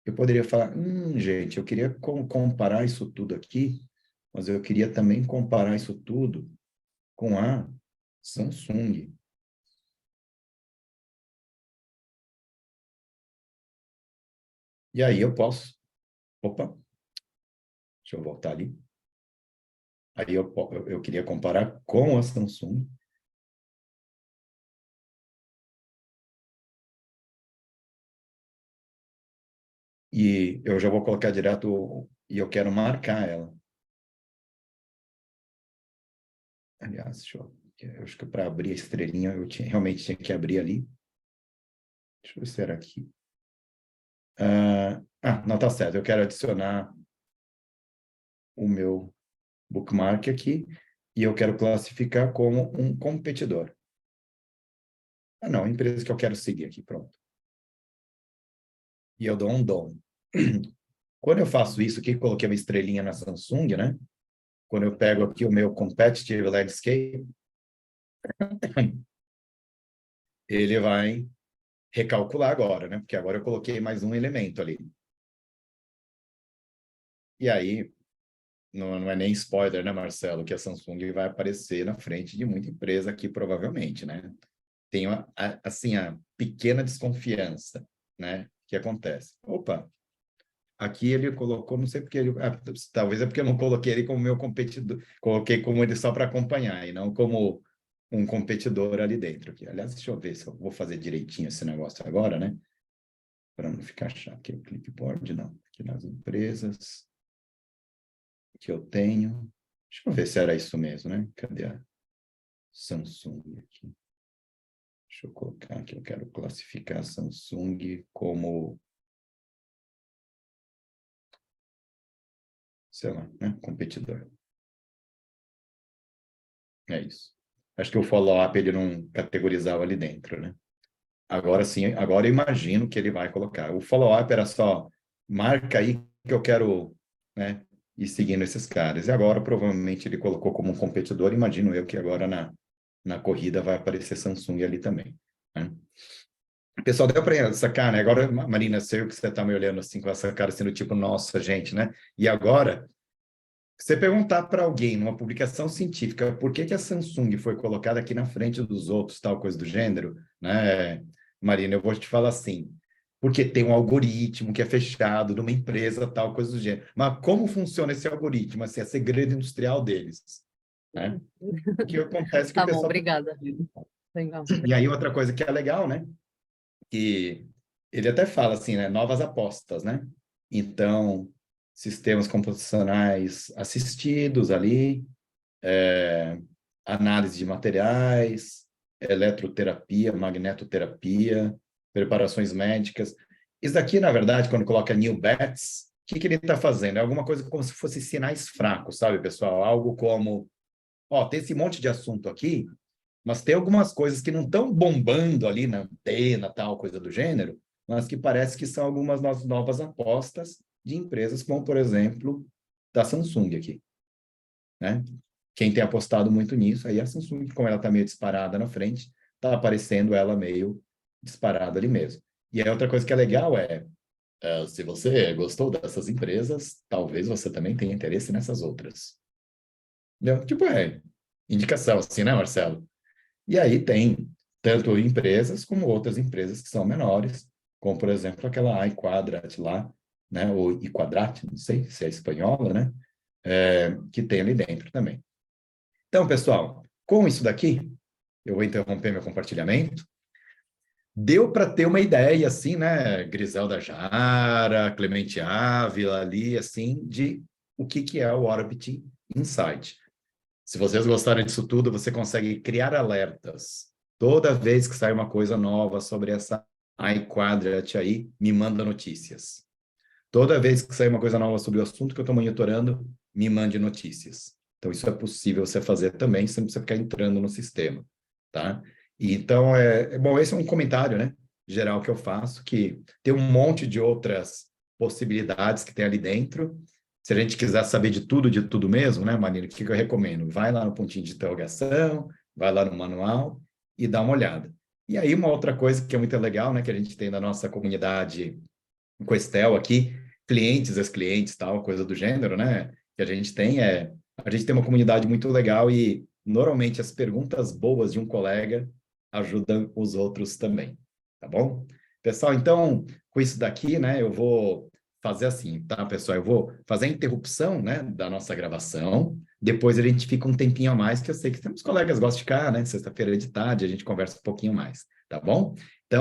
Speaker 1: Eu poderia falar, gente, eu queria comparar isso tudo aqui, mas eu queria também comparar isso tudo com a Samsung. E aí eu posso... Opa, deixa eu voltar ali. Aí eu queria comparar com a Samsung. E eu já vou colocar direto, e eu quero marcar ela. Aliás, eu acho que para abrir a estrelinha, realmente tinha que abrir ali. Deixa eu ver se era aqui. Não, tá certo. Eu quero adicionar o meu bookmark aqui e eu quero classificar como um competidor. Não, empresa que eu quero seguir aqui, pronto. E eu dou um DOM. Quando eu faço isso aqui, coloquei uma estrelinha na Samsung, né? Quando eu pego aqui o meu Competitive Landscape, ele vai recalcular agora, né? Porque agora eu coloquei mais um elemento ali. E aí, não é nem spoiler, né, Marcelo, que a Samsung vai aparecer na frente de muita empresa aqui, provavelmente, né? Tem, assim, a pequena desconfiança, né, que acontece. Opa, aqui ele colocou, não sei porque ele... talvez é porque eu não coloquei ele como meu competidor, coloquei como ele só para acompanhar, e não como um competidor ali dentro. Aqui. Aliás, deixa eu ver se eu vou fazer direitinho esse negócio agora, né? Para não ficar chato. Aqui o clipboard, não. Aqui nas empresas que eu tenho. Deixa eu ver se era isso mesmo, né? Cadê a Samsung aqui? Deixa eu colocar aqui, eu quero classificar a Samsung como, sei lá, né? Competidor. É isso. Acho que o follow-up ele não categorizava ali dentro, né? Agora sim, agora eu imagino que ele vai colocar. O follow-up era só, marca aí que eu quero, né, ir seguindo esses caras. E agora, provavelmente, ele colocou como um competidor. Imagino eu que agora na corrida vai aparecer Samsung ali também. Né? Pessoal, deu para sacar, né? Agora, Marina, sei que você está me olhando assim com essa cara, sendo tipo, nossa, gente, né? E agora, você perguntar para alguém numa publicação científica por que a Samsung foi colocada aqui na frente dos outros, tal coisa do gênero, né, Marina, eu vou te falar assim, porque tem um algoritmo que é fechado numa empresa, tal coisa do gênero. Mas como funciona esse algoritmo? Assim, é segredo industrial deles, né? O que acontece que
Speaker 4: Tá
Speaker 1: o
Speaker 4: bom,
Speaker 1: pessoal...
Speaker 4: obrigada. Legal.
Speaker 1: E aí outra coisa que é legal, né? Que ele até fala assim, né? Novas apostas, né? Então, sistemas computacionais assistidos ali, análise de materiais, eletroterapia, magnetoterapia, preparações médicas. Isso daqui, na verdade, quando coloca new bets, o que ele está fazendo? É alguma coisa como se fosse sinais fracos, sabe, pessoal? Algo como, ó, tem esse monte de assunto aqui, mas tem algumas coisas que não estão bombando ali na antena, tal, coisa do gênero, mas que parece que são algumas novas apostas de empresas, como, por exemplo, da Samsung aqui, né? Quem tem apostado muito nisso, aí a Samsung, como ela está meio disparada na frente, está aparecendo ela meio disparada ali mesmo. E aí outra coisa que é legal se você gostou dessas empresas, talvez você também tenha interesse nessas outras. Entendeu? Tipo, indicação assim, né, Marcelo? E aí tem tanto empresas como outras empresas que são menores, como, por exemplo, aquela iQuadrat lá, né, ou iQuadrat, não sei se é espanhola, né, que tem ali dentro também. Então, pessoal, com isso daqui, eu vou interromper meu compartilhamento. Deu para ter uma ideia, assim, né, Griselda Jara, Clemente Ávila ali, assim, de o que é o Orbit Insight. Se vocês gostarem disso tudo, você consegue criar alertas. Toda vez que sai uma coisa nova sobre essa iQuadrat aí, me manda notícias. Toda vez que sai uma coisa nova sobre o assunto que eu estou monitorando, me mande notícias. Então, isso é possível você fazer também, sem você ficar entrando no sistema, tá? E, então, bom, esse é um comentário, né, geral que eu faço, que tem um monte de outras possibilidades que tem ali dentro. Se a gente quiser saber de tudo mesmo, né, Marina, o que eu recomendo? Vai lá no pontinho de interrogação, vai lá no manual e dá uma olhada. E aí, uma outra coisa que é muito legal, né, que a gente tem na nossa comunidade com a Estel aqui, clientes, ex-clientes, tal, coisa do gênero, né, que a gente tem uma comunidade muito legal e, normalmente, as perguntas boas de um colega ajudam os outros também, tá bom? Pessoal, então, com isso daqui, né, eu vou fazer assim, tá, pessoal? Eu vou fazer a interrupção, né, da nossa gravação, depois a gente fica um tempinho a mais, que eu sei que temos colegas que gostam de ficar, né, sexta-feira de tarde, a gente conversa um pouquinho mais, tá bom? Então,